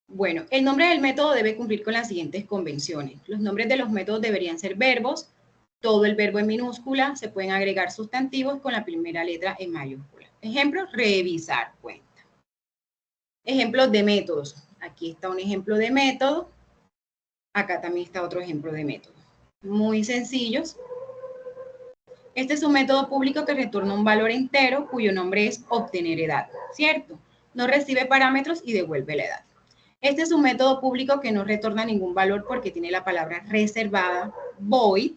Bueno, el nombre del método debe cumplir con las siguientes convenciones. Los nombres de los métodos deberían ser verbos, todo el verbo en minúscula, se pueden agregar sustantivos con la primera letra en mayúscula. Ejemplo, revisar cuenta. Ejemplos de métodos. Aquí está un ejemplo de método. Acá también está otro ejemplo de método. Muy sencillos. Este es un método público que retorna un valor entero cuyo nombre es obtener edad, ¿cierto? No recibe parámetros y devuelve la edad. Este es un método público que no retorna ningún valor porque tiene la palabra reservada, void.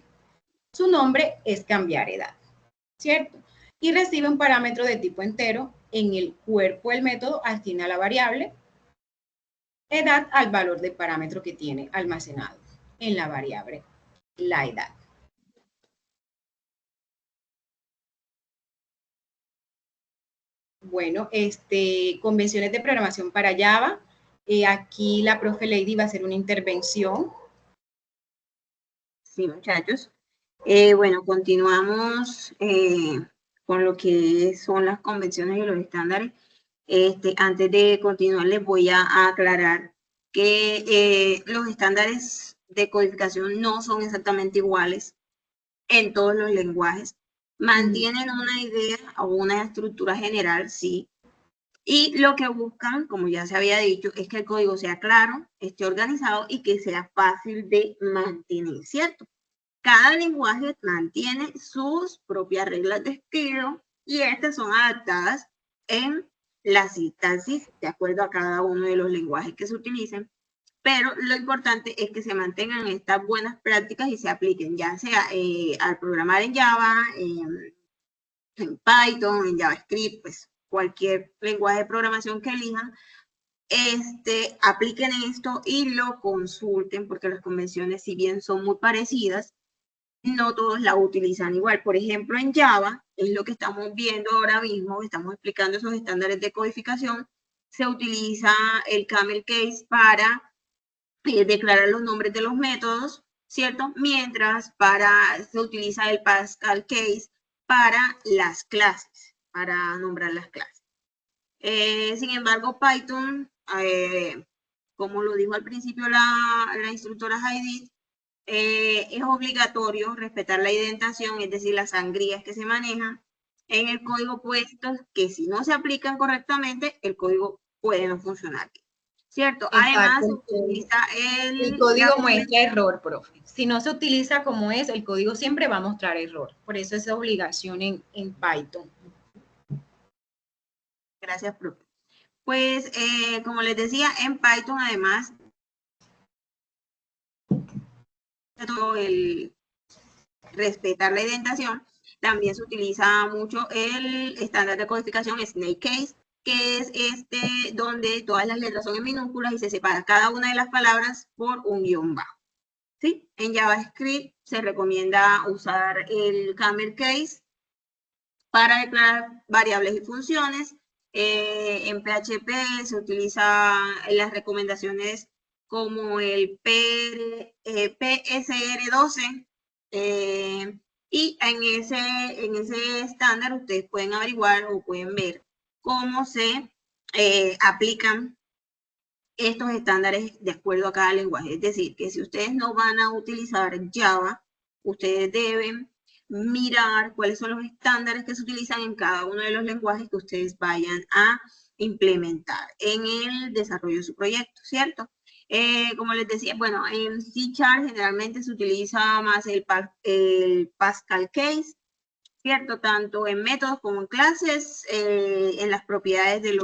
Su nombre es cambiar edad, ¿cierto? Y recibe un parámetro de tipo entero. En el cuerpo del método asigna la variable edad al valor del parámetro que tiene almacenado en la variable la edad. Bueno, convenciones de programación para Java. Aquí la profe Lady va a hacer una intervención. Sí, muchachos. Bueno, continuamos con lo que son las convenciones y los estándares. Antes de continuar, les voy a aclarar que los estándares de codificación no son exactamente iguales en todos los lenguajes. Mantienen una idea o una estructura general, sí. Y lo que buscan, como ya se había dicho, es que el código sea claro, esté organizado y que sea fácil de mantener, ¿cierto? Cada lenguaje mantiene sus propias reglas de estilo y estas son adaptadas en la sintaxis de acuerdo a cada uno de los lenguajes que se utilicen, pero lo importante es que se mantengan estas buenas prácticas y se apliquen, ya sea al programar en Java, en Python, en JavaScript, pues cualquier lenguaje de programación que elijan, apliquen esto y lo consulten, porque las convenciones, si bien son muy parecidas, no todos la utilizan igual. Por ejemplo, en Java, es lo que estamos viendo ahora mismo, estamos explicando esos estándares de codificación, se utiliza el camel case para declarar los nombres de los métodos, ¿cierto? Mientras se utiliza el Pascal case para las clases, para nombrar las clases. Sin embargo, Python, como lo dijo al principio la instructora Heidi, es obligatorio respetar la indentación, es decir, las sangrías que se manejan en el código, puestos que si no se aplican correctamente, el código puede no funcionar, ¿cierto? Exacto. Además, se utiliza el código muestra error, profe. Si no se utiliza como es, el código siempre va a mostrar error. Por eso es obligación en Python. Gracias, profe. Pues, como les decía, en Python, además, todo el respetar la indentación, también se utiliza mucho el estándar de codificación Snake Case, que es donde todas las letras son en minúsculas y se separa cada una de las palabras por un guión bajo. ¿Sí? En JavaScript se recomienda usar el camel case para declarar variables y funciones. En PHP se utiliza las recomendaciones como el PSR12, y en ese estándar ustedes pueden averiguar o pueden ver cómo se aplican estos estándares de acuerdo a cada lenguaje. Es decir, que si ustedes no van a utilizar Java, ustedes deben mirar cuáles son los estándares que se utilizan en cada uno de los lenguajes que ustedes vayan a implementar en el desarrollo de su proyecto, ¿cierto? Como les decía, bueno, en C# generalmente se utiliza más el Pascal Case, ¿cierto? Tanto en métodos como en clases, en las propiedades de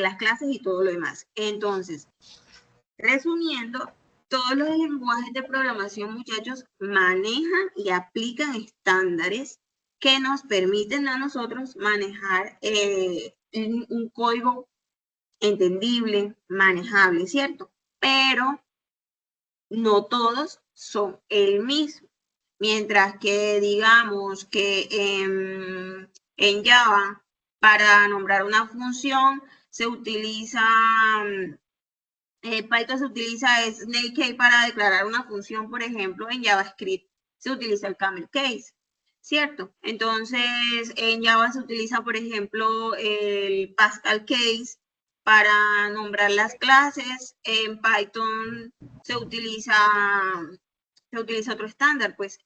las clases y todo lo demás. Entonces, resumiendo, todos los lenguajes de programación, muchachos, manejan y aplican estándares que nos permiten a nosotros manejar un código entendible, manejable, ¿cierto? Pero no todos son el mismo. Mientras que digamos que en Java, para nombrar una función, se utiliza, Python se utiliza snake para declarar una función, por ejemplo, en JavaScript se utiliza el camel case, ¿cierto? Entonces, en Java se utiliza, por ejemplo, el Pascal case para nombrar las clases. En Python se utiliza otro estándar, pues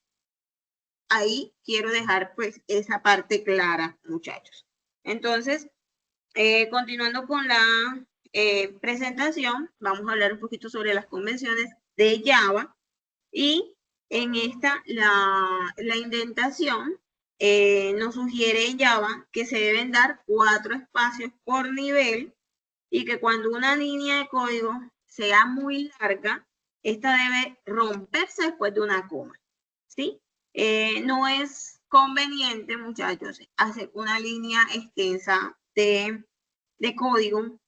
ahí quiero dejar pues esa parte clara, muchachos. Entonces, continuando con la presentación, vamos a hablar un poquito sobre las convenciones de Java, y en esta la indentación nos sugiere en Java que se deben dar 4 espacios por nivel, y que cuando una línea de código sea muy larga, esta debe romperse después de una coma, ¿sí? No es conveniente, muchachos, hacer una línea extensa de código,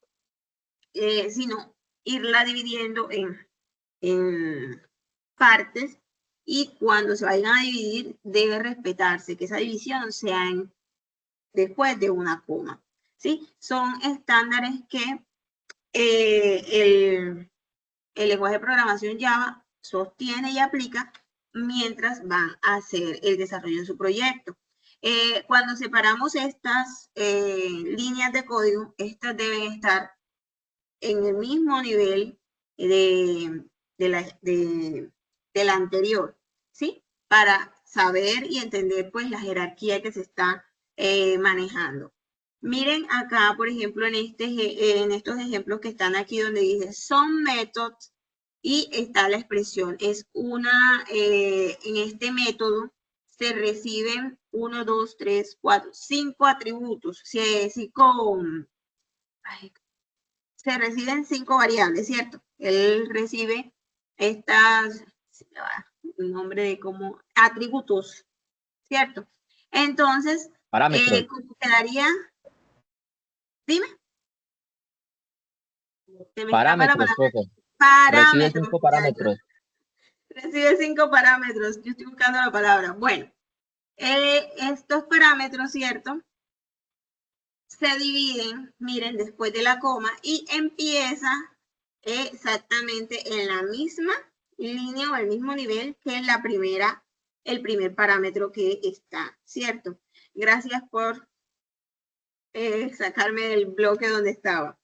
sino irla dividiendo en partes, y cuando se vayan a dividir debe respetarse que esa división sea después de una coma, ¿sí? Son estándares que el lenguaje de programación Java sostiene y aplica mientras van a hacer el desarrollo de su proyecto. Cuando separamos estas líneas de código, estas deben estar en el mismo nivel de la anterior, ¿sí? Para saber y entender pues la jerarquía que se está manejando. Miren acá, por ejemplo, en estos ejemplos que están aquí donde dice some methods, y está la expresión, es en este método se reciben 1, 2, 3, 4, 5 atributos, se reciben 5 variables, ¿cierto? Él recibe estas, un nombre de como atributos, ¿cierto? Entonces, ¿cómo quedaría? Dime. Parámetros, profe. Recibe 5 parámetros. Recibe 5 parámetros. Yo estoy buscando la palabra. Bueno, estos parámetros, ¿cierto? Se dividen, miren, después de la coma, y empieza exactamente en la misma línea o el mismo nivel que el primer parámetro que está, ¿cierto? Gracias por sacarme del bloque donde estaba.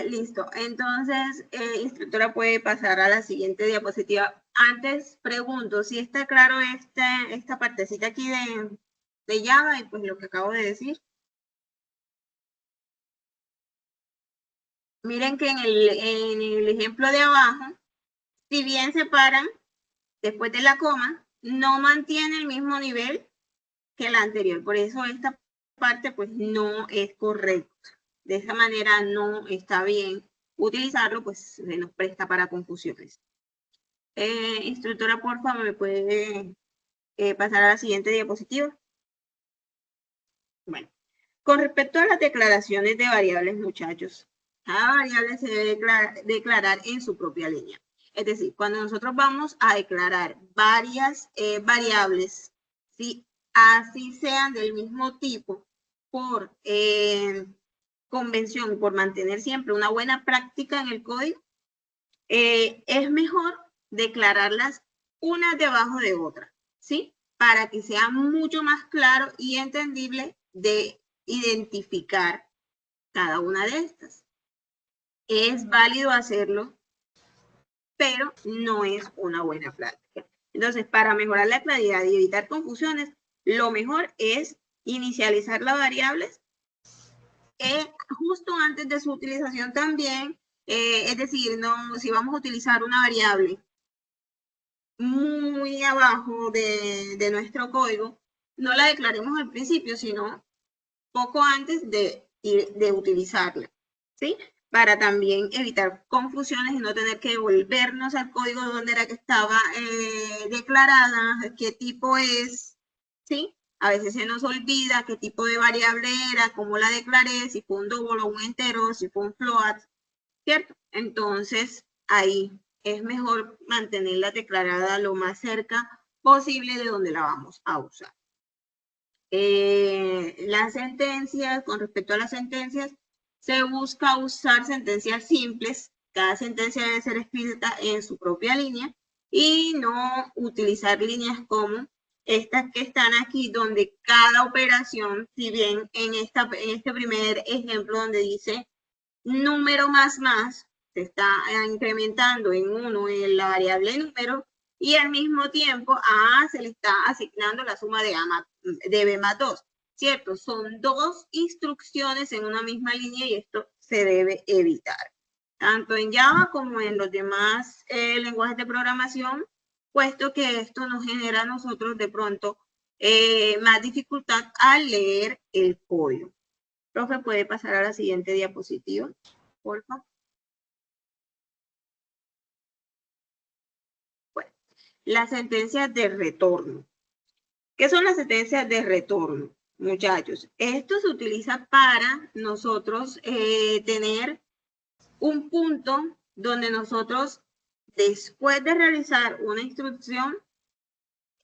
Listo. Entonces, instructora, puede pasar a la siguiente diapositiva. Antes, pregunto si está claro esta partecita aquí de Java y pues lo que acabo de decir. Miren que en el ejemplo de abajo, si bien separan después de la coma, no mantiene el mismo nivel que la anterior. Por eso esta parte pues no es correcta. De esa manera no está bien utilizarlo, pues se nos presta para confusiones. Instructora, por favor, ¿me puede pasar a la siguiente diapositiva? Bueno, con respecto a las declaraciones de variables, muchachos, cada variable se debe declarar en su propia línea. Es decir, cuando nosotros vamos a declarar varias variables, ¿sí? así sean del mismo tipo, por convención, por mantener siempre una buena práctica en el código, es mejor declararlas una debajo de otra, ¿sí? Para que sea mucho más claro y entendible de identificar cada una de estas. Es válido hacerlo, pero no es una buena práctica. Entonces, para mejorar la claridad y evitar confusiones, lo mejor es inicializar las variables justo antes de su utilización también. Es decir, no, si vamos a utilizar una variable muy abajo de nuestro código, no la declaremos al principio, sino poco antes de utilizarla, ¿sí? Para también evitar confusiones y no tener que volvernos al código donde era que estaba declarada, qué tipo es, ¿sí? A veces se nos olvida qué tipo de variable era, cómo la declaré, si fue un double o un entero, si fue un float, ¿cierto? Entonces, ahí es mejor mantenerla declarada lo más cerca posible de donde la vamos a usar. Las sentencias, con respecto a las sentencias, se busca usar sentencias simples. Cada sentencia debe ser escrita en su propia línea y no utilizar líneas como estas que están aquí, donde cada operación, si bien en este primer ejemplo donde dice número más, se está incrementando en 1 en la variable número, y al mismo tiempo a A se le está asignando la suma de B más 2, ¿cierto? Son dos instrucciones en una misma línea y esto se debe evitar. Tanto en Java como en los demás lenguajes de programación, puesto que esto nos genera a nosotros de pronto más dificultad al leer el código. Profe, ¿puede pasar a la siguiente diapositiva, por favor? Bueno, las sentencias de retorno. ¿Qué son las sentencias de retorno, muchachos? Esto se utiliza para nosotros tener un punto donde nosotros, después de realizar una instrucción,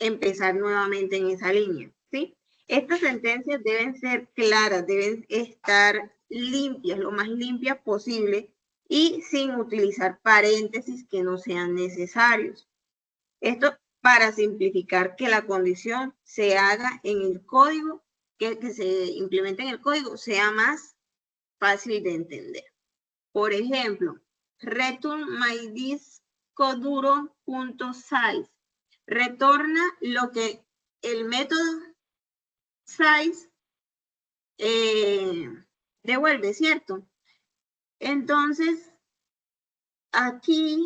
empezar nuevamente en esa línea, ¿sí? Estas sentencias deben ser claras, deben estar limpias, lo más limpias posible y sin utilizar paréntesis que no sean necesarios. Esto para simplificar que la condición se haga en el código, que se implemente en el código, sea más fácil de entender. Por ejemplo, return my disco duro.size. Retorna lo que el método size devuelve, ¿cierto? Entonces, aquí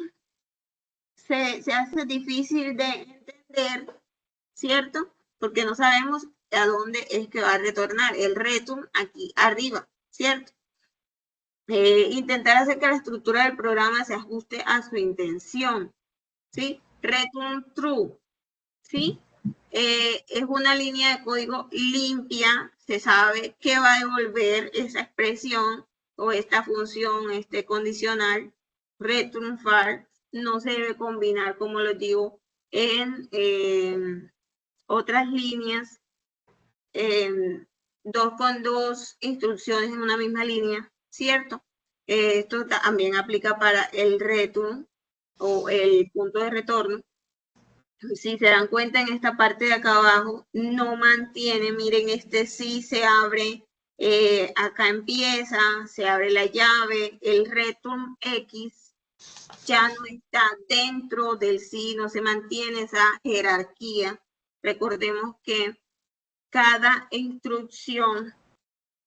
se hace difícil de entender, ¿cierto? Porque no sabemos a dónde es que va a retornar el return aquí arriba, ¿cierto? Intentar hacer que la estructura del programa se ajuste a su intención, ¿sí? Return true, ¿sí? Es una línea de código limpia, se sabe que va a devolver esa expresión o esta función, este condicional. Return false no se debe combinar, como les digo, en otras líneas, dos con dos instrucciones en una misma línea, ¿cierto? Esto también aplica para el return o el punto de retorno. Si se dan cuenta, en esta parte de acá abajo no mantiene, miren, este sí se abre, acá empieza, se abre la llave, el return X ya no está dentro del sí, no se mantiene esa jerarquía. Recordemos que cada instrucción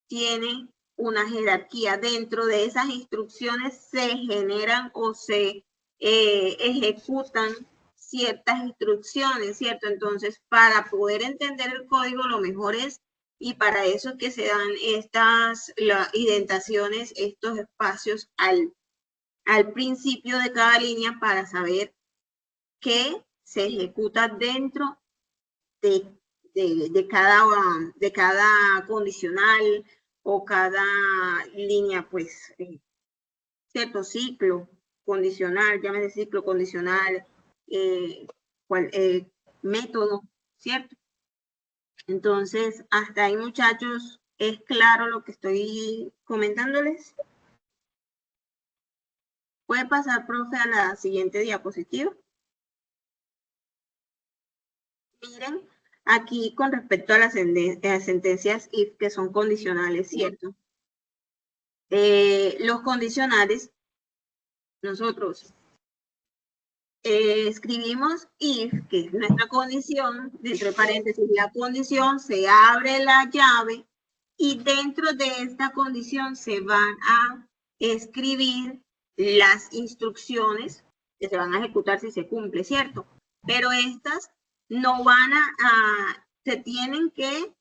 tiene una jerarquía. Dentro de esas instrucciones se generan o se ejecutan ciertas instrucciones, ¿cierto? Entonces, para poder entender el código, lo mejor es, y para eso es que se dan estas indentaciones, estos espacios al principio de cada línea para saber qué se ejecuta dentro de cada condicional o cada línea, pues, cierto ciclo condicional, llámese ciclo condicional, método, ¿cierto? Entonces, hasta ahí, muchachos, ¿es claro lo que estoy comentándoles? ¿Puede pasar, profe, a la siguiente diapositiva? Miren, aquí con respecto a las sentencias if, que son condicionales, ¿cierto? Los condicionales, nosotros escribimos if, que es nuestra condición, dentro de paréntesis la condición, se abre la llave y dentro de esta condición se van a escribir las instrucciones que se van a ejecutar si se cumple, ¿cierto? Pero estas no van se tienen que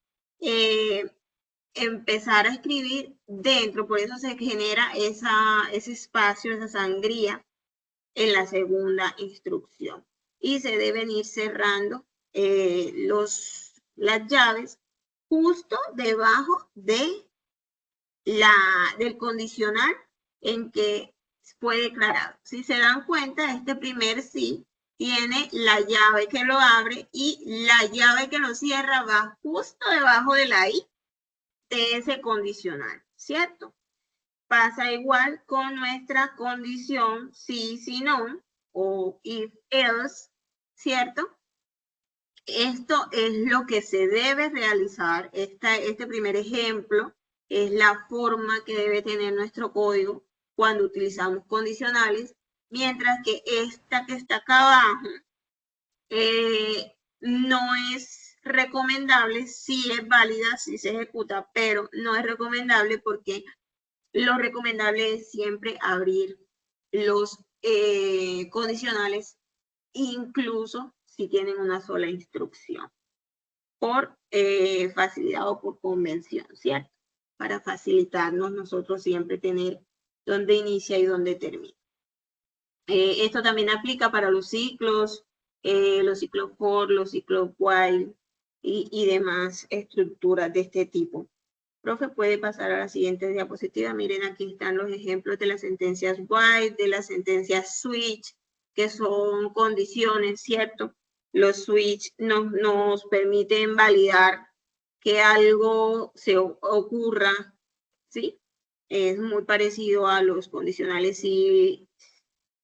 empezar a escribir dentro, por eso se genera ese espacio, esa sangría en la segunda instrucción. Y se deben ir cerrando las llaves justo debajo de del condicional en que fue declarado. Si se dan cuenta, este primer sí tiene la llave que lo abre y la llave que lo cierra va justo debajo de la I de ese condicional, ¿cierto? Pasa igual con nuestra condición sí, si no, o if else, ¿cierto? Esto es lo que se debe realizar. Este primer ejemplo es la forma que debe tener nuestro código cuando utilizamos condicionales, mientras que esta que está acá abajo no es recomendable, sí es válida, sí se ejecuta, pero no es recomendable porque lo recomendable es siempre abrir los condicionales, incluso si tienen una sola instrucción, por facilidad o por convención, ¿cierto? Para facilitarnos nosotros siempre tener dónde inicia y dónde termina. Esto también aplica para los ciclos for, los ciclos while y demás estructuras de este tipo. Profe, puede pasar a la siguiente diapositiva. Miren, aquí están los ejemplos de las sentencias while, de las sentencias switch, que son condiciones, ¿cierto? Los switch nos permiten validar que algo se ocurra, ¿sí? Es muy parecido a los condicionales sí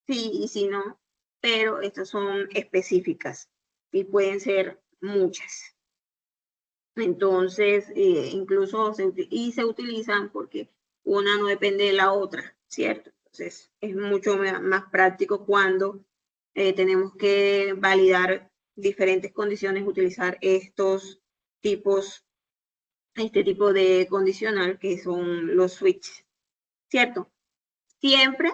y si no, pero estas son específicas y pueden ser muchas. Entonces, incluso se utilizan porque una no depende de la otra, ¿cierto? Entonces, es mucho más práctico cuando tenemos que validar diferentes condiciones, utilizar este tipo de condicional que son los switches, ¿cierto? Siempre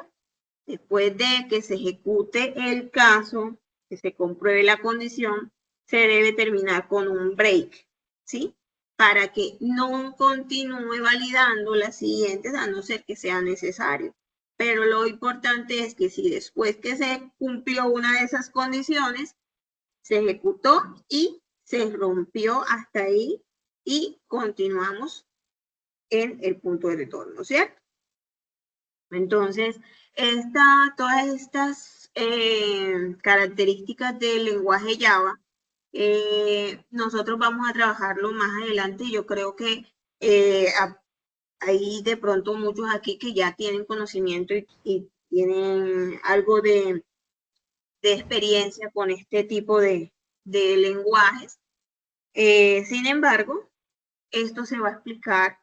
después de que se ejecute el caso, que se compruebe la condición, se debe terminar con un break, ¿sí? Para que no continúe validando las siguientes, a no ser que sea necesario. Pero lo importante es que si después que se cumplió una de esas condiciones, se ejecutó y se rompió hasta ahí y continuamos en el punto de retorno, ¿cierto? Entonces, todas estas características del lenguaje Java, nosotros vamos a trabajarlo más adelante. Yo creo que hay de pronto muchos aquí que ya tienen conocimiento y tienen algo de experiencia con este tipo de lenguajes. Sin embargo, esto se va a explicar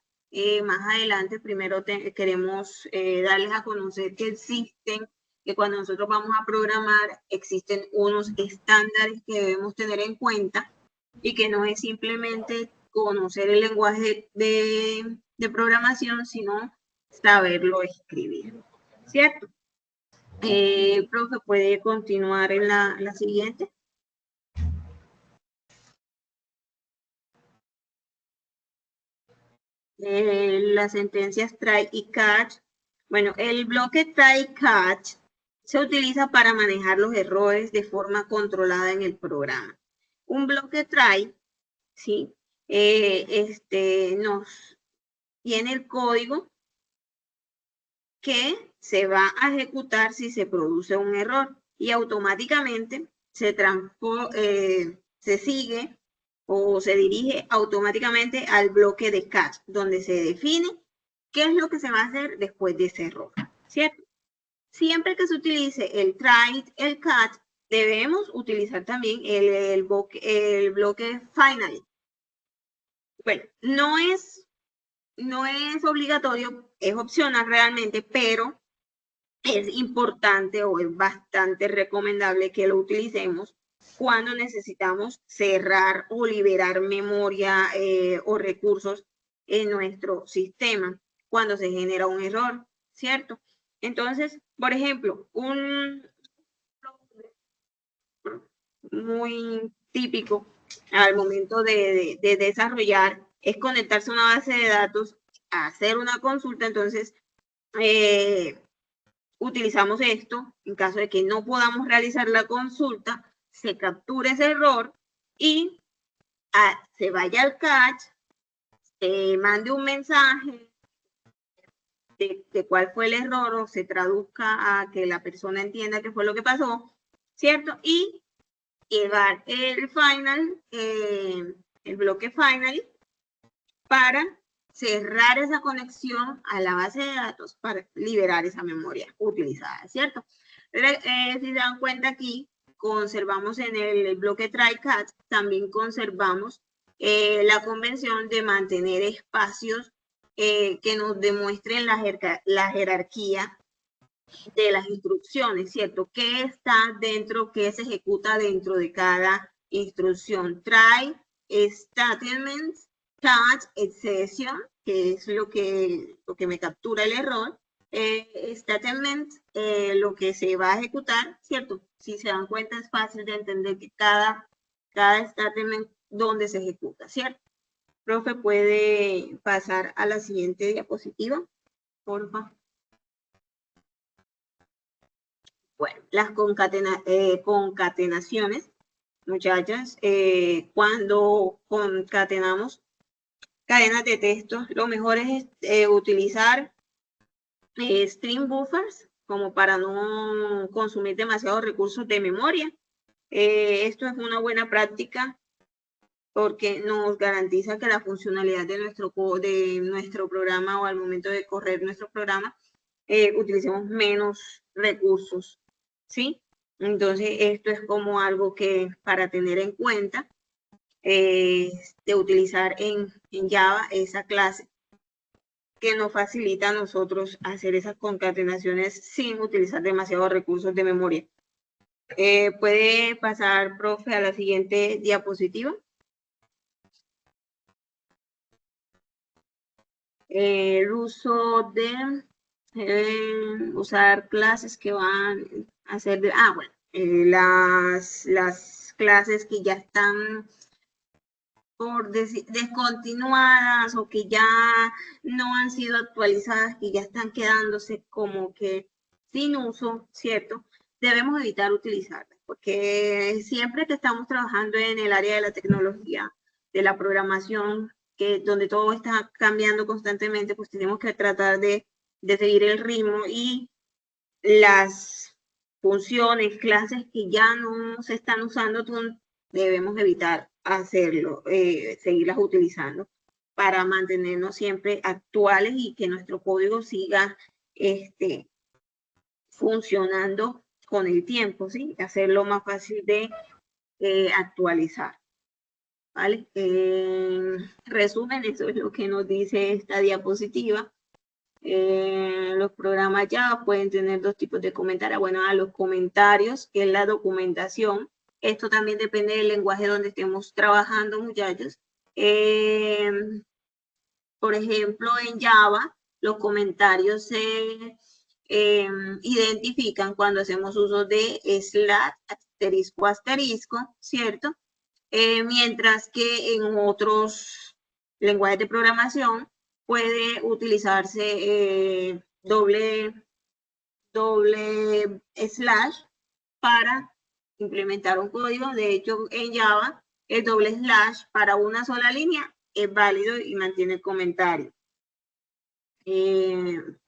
más adelante. Primero queremos darles a conocer que existen, que cuando nosotros vamos a programar, existen unos estándares que debemos tener en cuenta y que no es simplemente conocer el lenguaje de programación, sino saberlo escribir, ¿cierto? Profe, ¿puede continuar en la siguiente? Las sentencias try y catch. Bueno, el bloque try y catch se utiliza para manejar los errores de forma controlada en el programa. Un bloque try, ¿sí? Nos tiene el código que se va a ejecutar si se produce un error y automáticamente se sigue o se dirige automáticamente al bloque de catch, donde se define qué es lo que se va a hacer después de ese error, ¿cierto? Siempre que se utilice el try, el catch, debemos utilizar también el bloque final. Bueno, no es obligatorio, es opcional realmente, pero es importante o es bastante recomendable que lo utilicemos cuando necesitamos cerrar o liberar memoria o recursos en nuestro sistema cuando se genera un error, ¿cierto? Entonces, por ejemplo, un muy típico al momento de desarrollar es conectarse a una base de datos, hacer una consulta. Entonces, utilizamos esto en caso de que no podamos realizar la consulta, se captura ese error y se vaya al catch, se mande un mensaje de cuál fue el error o se traduzca a que la persona entienda qué fue lo que pasó, ¿cierto? Y llevar el final, el bloque final, para cerrar esa conexión a la base de datos para liberar esa memoria utilizada, ¿cierto? Si se dan cuenta aquí, conservamos en el bloque try catch, también conservamos la convención de mantener espacios que nos demuestren la jerarquía de las instrucciones, ¿cierto? ¿Qué está dentro, qué se ejecuta dentro de cada instrucción? Try, statement, catch, exception, que es lo que me captura el error. Statement, lo que se va a ejecutar, ¿cierto? Si se dan cuenta, es fácil de entender que cada statement donde se ejecuta, ¿cierto? Profe, ¿puede pasar a la siguiente diapositiva, por favor? Bueno, las concatenaciones, muchachas, cuando concatenamos cadenas de texto, lo mejor es utilizar string buffers como para no consumir demasiados recursos de memoria. Esto es una buena práctica porque nos garantiza que la funcionalidad de nuestro programa o al momento de correr nuestro programa utilicemos menos recursos, ¿sí? Entonces, esto es como algo que para tener en cuenta de utilizar en Java esa clase que nos facilita a nosotros hacer esas concatenaciones sin utilizar demasiados recursos de memoria. ¿Puede pasar, profe, a la siguiente diapositiva? El uso de usar clases que van a ser de, bueno, las clases que ya están por descontinuadas o que ya no han sido actualizadas, que ya están quedándose como que sin uso, ¿cierto? Debemos evitar utilizarlas, porque siempre que estamos trabajando en el área de la tecnología, de la programación, donde todo está cambiando constantemente, pues tenemos que tratar de seguir el ritmo y las funciones, clases que ya no se están usando, debemos evitar hacerlo, seguirlas utilizando para mantenernos siempre actuales y que nuestro código siga funcionando con el tiempo, ¿sí? Hacerlo más fácil de actualizar. ¿Vale? Resumen, eso es lo que nos dice esta diapositiva. Los programas Java pueden tener dos tipos de comentarios. Bueno, a los comentarios, que es la documentación. Esto también depende del lenguaje donde estemos trabajando, muchachos. Por ejemplo, en Java, los comentarios se identifican cuando hacemos uso de slash, asterisco, asterisco, ¿cierto? Mientras que en otros lenguajes de programación puede utilizarse doble slash para implementar un código. De hecho, en Java, el doble slash para una sola línea es válido y mantiene el comentario.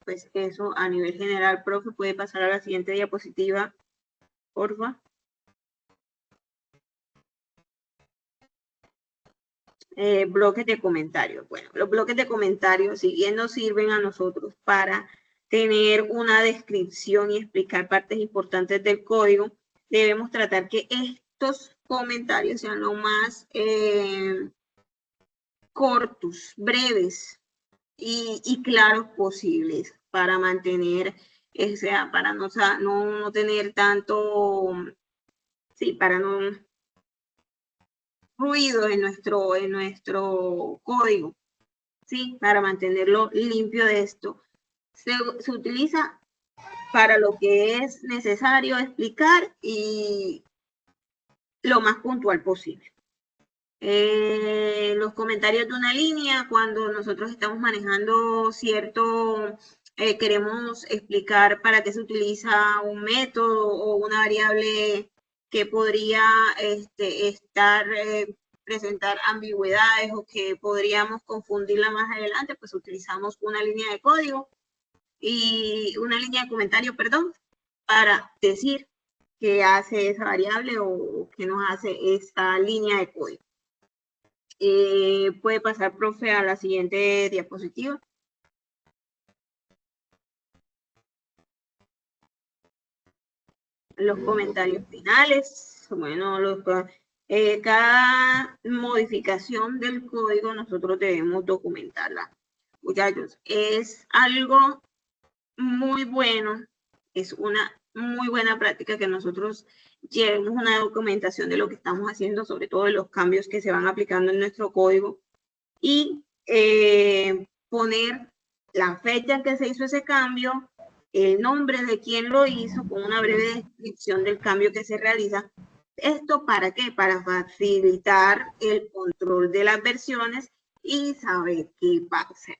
Pues eso a nivel general, profe, puede pasar a la siguiente diapositiva, porfa. bloques de comentarios. Bueno, los bloques de comentarios, si bien nos sirven a nosotros para tener una descripción y explicar partes importantes del código, debemos tratar que estos comentarios sean lo más cortos, breves y claros posibles para mantener, o sea, para no tener tanto, sí, para no ruido en nuestro código, sí, para mantenerlo limpio de esto. Se utiliza para lo que es necesario explicar y lo más puntual posible. Los comentarios de una línea, cuando nosotros estamos manejando cierto, queremos explicar para qué se utiliza un método o una variable que podría presentar ambigüedades o que podríamos confundirla más adelante, pues utilizamos una línea de código y una línea de comentario, perdón, para decir qué hace esa variable o qué nos hace esa línea de código. Puede pasar, profe, a la siguiente diapositiva. Los comentarios finales. Bueno, cada modificación del código nosotros debemos documentarla. Muchachos, es algo muy bueno, es una muy buena práctica que nosotros llevemos una documentación de lo que estamos haciendo, sobre todo de los cambios que se van aplicando en nuestro código y poner la fecha en que se hizo ese cambio, el nombre de quien lo hizo con una breve descripción del cambio que se realiza. ¿Esto para qué? Para facilitar el control de las versiones y saber qué pasa,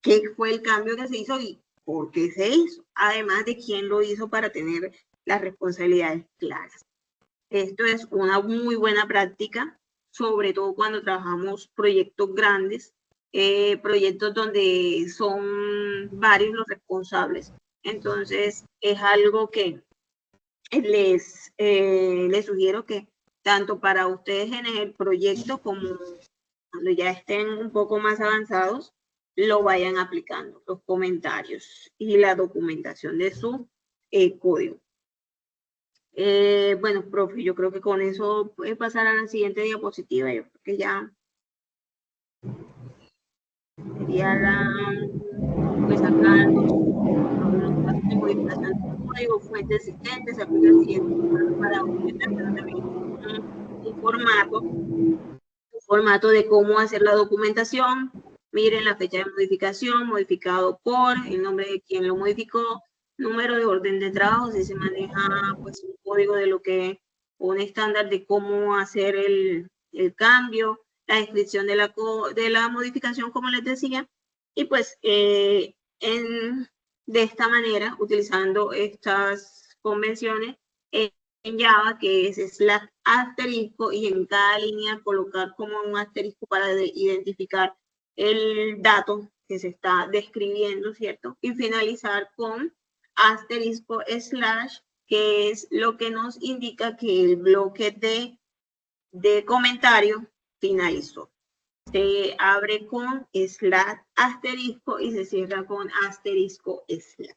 qué fue el cambio que se hizo y por qué se hizo, además de quién lo hizo para tener las responsabilidades claras. Esto es una muy buena práctica, sobre todo cuando trabajamos proyectos grandes, proyectos donde son varios los responsables. Entonces, es algo que les sugiero que tanto para ustedes en el proyecto como cuando ya estén un poco más avanzados, lo vayan aplicando, los comentarios y la documentación de su código. Bueno, profe, yo creo que con eso puede pasar a la siguiente diapositiva. Yo creo que ya sería pues acá los pasos de modificación del código, fuentes existentes, se aplica el siguiente para documentar, pero también un formato de cómo hacer la documentación. Miren la fecha de modificación, modificado por, el nombre de quien lo modificó, número de orden de trabajo, si se maneja pues un código de lo que, un estándar de cómo hacer el cambio, la descripción de la modificación, como les decía, y pues de esta manera, utilizando estas convenciones en Java, que es / asterisco, y en cada línea colocar como un asterisco para identificar el dato que se está describiendo, ¿cierto? Y finalizar con asterisco /, que es lo que nos indica que el bloque de comentario finalizó. Se abre con / asterisco y se cierra con asterisco /.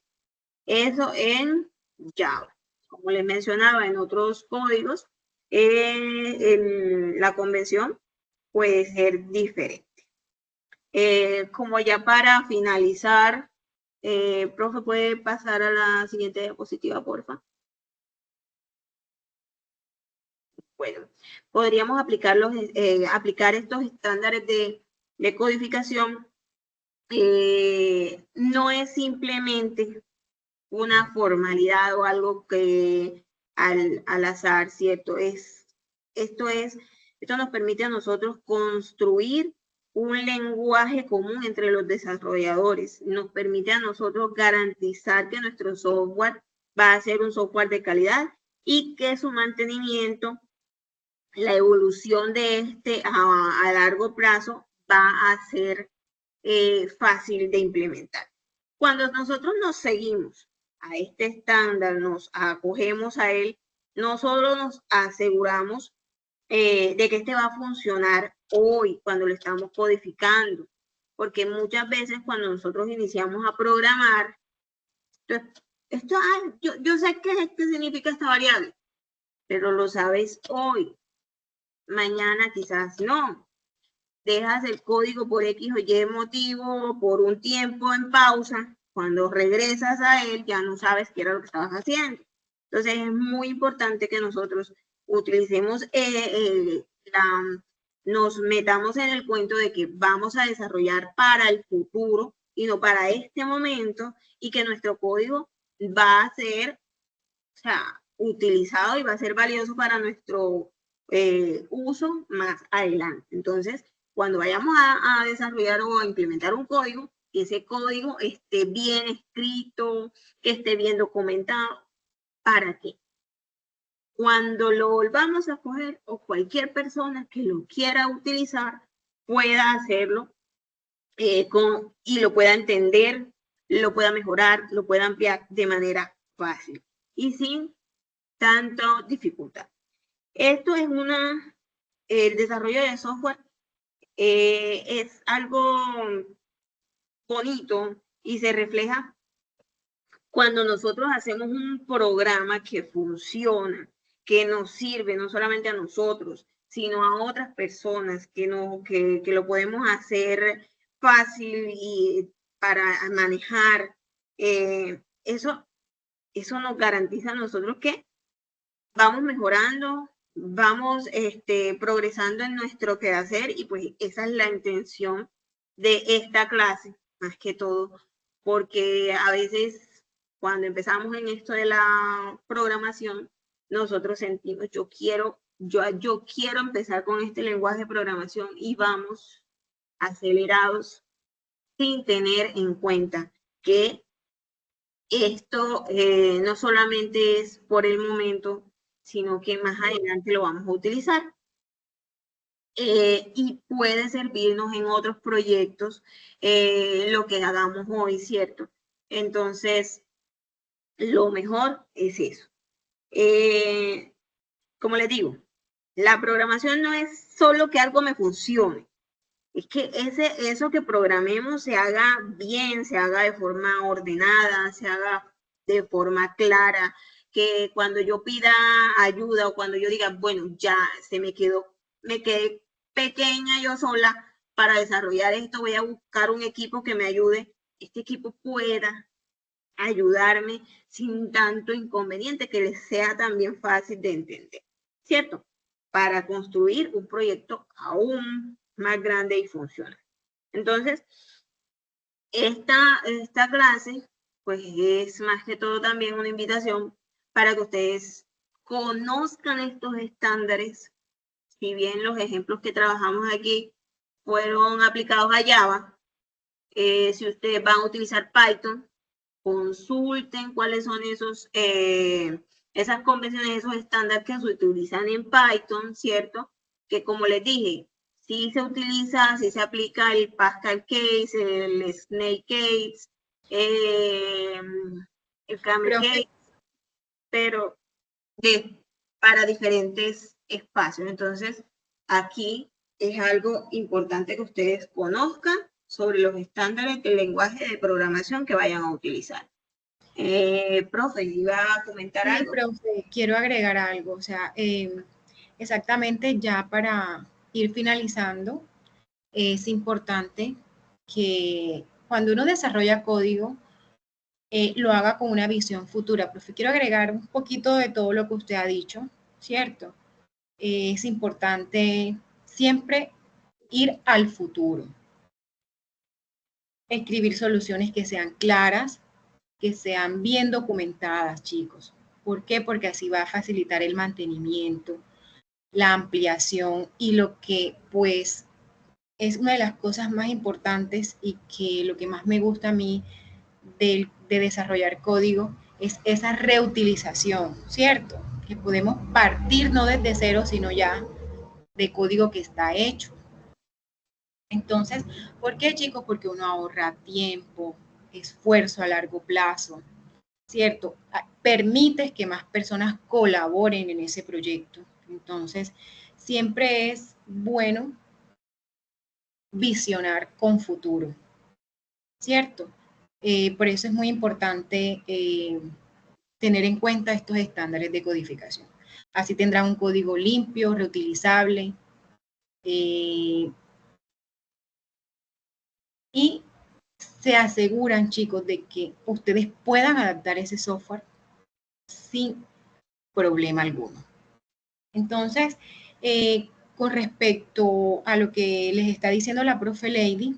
Eso en Java. Como les mencionaba, en otros códigos, la convención puede ser diferente. Como ya para finalizar, profe, ¿puede pasar a la siguiente diapositiva, porfa? Bueno, podríamos aplicar estos estándares de codificación. No es simplemente una formalidad o algo que al azar, ¿cierto? Esto nos permite a nosotros construir un lenguaje común entre los desarrolladores. Nos permite a nosotros garantizar que nuestro software va a ser un software de calidad y que su mantenimiento, la evolución de a largo plazo va a ser fácil de implementar. Cuando nosotros nos seguimos a este estándar, nos acogemos a él, no solo nos aseguramos de que este va a funcionar hoy, cuando lo estamos codificando. Porque muchas veces cuando nosotros iniciamos a programar, yo sé qué significa esta variable, pero lo sabes hoy. Mañana quizás no. Dejas el código por X o Y motivo, por un tiempo en pausa. Cuando regresas a él, ya no sabes qué era lo que estabas haciendo. Entonces, es muy importante que nosotros utilicemos, nos metamos en el cuento de que vamos a desarrollar para el futuro y no para este momento, y que nuestro código va a ser, o sea, utilizado y va a ser valioso para nuestro uso más adelante. Entonces, cuando vayamos a desarrollar o a implementar un código, que ese código esté bien escrito, que esté bien documentado. ¿Para qué? Cuando lo volvamos a coger, o cualquier persona que lo quiera utilizar pueda hacerlo y lo pueda entender, lo pueda mejorar, lo pueda ampliar de manera fácil y sin tanta dificultad. Esto es el desarrollo de software es algo bonito y se refleja cuando nosotros hacemos un programa que funciona, que nos sirve no solamente a nosotros, sino a otras personas, que lo podemos hacer fácil y para manejar. Eso nos garantiza a nosotros que vamos mejorando, vamos progresando en nuestro quehacer, y pues esa es la intención de esta clase, más que todo, porque a veces cuando empezamos en esto de la programación, nosotros sentimos, yo quiero empezar con este lenguaje de programación, y vamos acelerados sin tener en cuenta que esto no solamente es por el momento, sino que más adelante lo vamos a utilizar. Y puede servirnos en otros proyectos lo que hagamos hoy, ¿cierto? Entonces, lo mejor es eso. Como les digo, la programación no es solo que algo me funcione, es que eso que programemos se haga bien, se haga de forma ordenada, se haga de forma clara, que cuando yo pida ayuda o cuando yo diga, bueno, ya me quedé pequeña yo sola para desarrollar esto, voy a buscar un equipo que me ayude, este equipo pueda ayudarme sin tanto inconveniente, que les sea también fácil de entender, ¿cierto? Para construir un proyecto aún más grande y funcional. Entonces, esta clase, pues es más que todo también una invitación para que ustedes conozcan estos estándares. Si bien los ejemplos que trabajamos aquí fueron aplicados a Java, si ustedes van a utilizar Python, consulten cuáles son esas convenciones, esos estándares que se utilizan en Python, ¿cierto? Que como les dije, sí se aplica el Pascal Case, el Snake Case, el Camel Case, pero para diferentes espacios. Entonces, aquí es algo importante que ustedes conozcan sobre los estándares del lenguaje de programación que vayan a utilizar. Profe, ¿iba a comentar algo? Profe, quiero agregar algo, o sea, exactamente ya para ir finalizando, es importante que cuando uno desarrolla código, lo haga con una visión futura. Profe, quiero agregar un poquito de todo lo que usted ha dicho, ¿cierto? Es importante siempre ir al futuro. Escribir soluciones que sean claras, que sean bien documentadas, chicos. ¿Por qué? Porque así va a facilitar el mantenimiento, la ampliación y lo que pues es una de las cosas más importantes y que lo que más me gusta a mí de desarrollar código es esa reutilización, ¿cierto? Que podemos partir no desde cero, sino ya de código que está hecho. Entonces, ¿por qué, chicos? Porque uno ahorra tiempo, esfuerzo a largo plazo, ¿cierto? Permites que más personas colaboren en ese proyecto. Entonces, siempre es bueno visionar con futuro, ¿cierto? Por eso es muy importante tener en cuenta estos estándares de codificación. Así tendrán un código limpio, reutilizable, y se aseguran, chicos, de que ustedes puedan adaptar ese software sin problema alguno. Entonces, con respecto a lo que les está diciendo la profe Lady,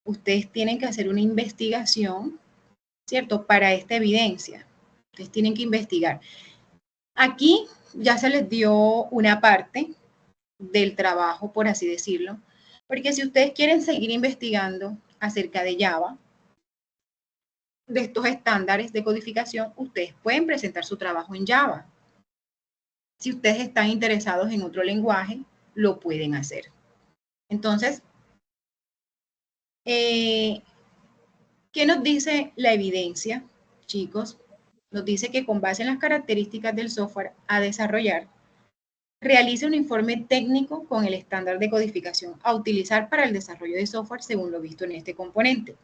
ustedes tienen que hacer una investigación, ¿cierto? Para esta evidencia. Ustedes tienen que investigar. Aquí ya se les dio una parte del trabajo, por así decirlo, porque si ustedes quieren seguir investigando acerca de Java, de estos estándares de codificación, ustedes pueden presentar su trabajo en Java. Si ustedes están interesados en otro lenguaje, lo pueden hacer. Entonces, ¿qué nos dice la evidencia, chicos? Nos dice que con base en las características del software a desarrollar, realice un informe técnico con el estándar de codificación a utilizar para el desarrollo de software según lo visto en este componente.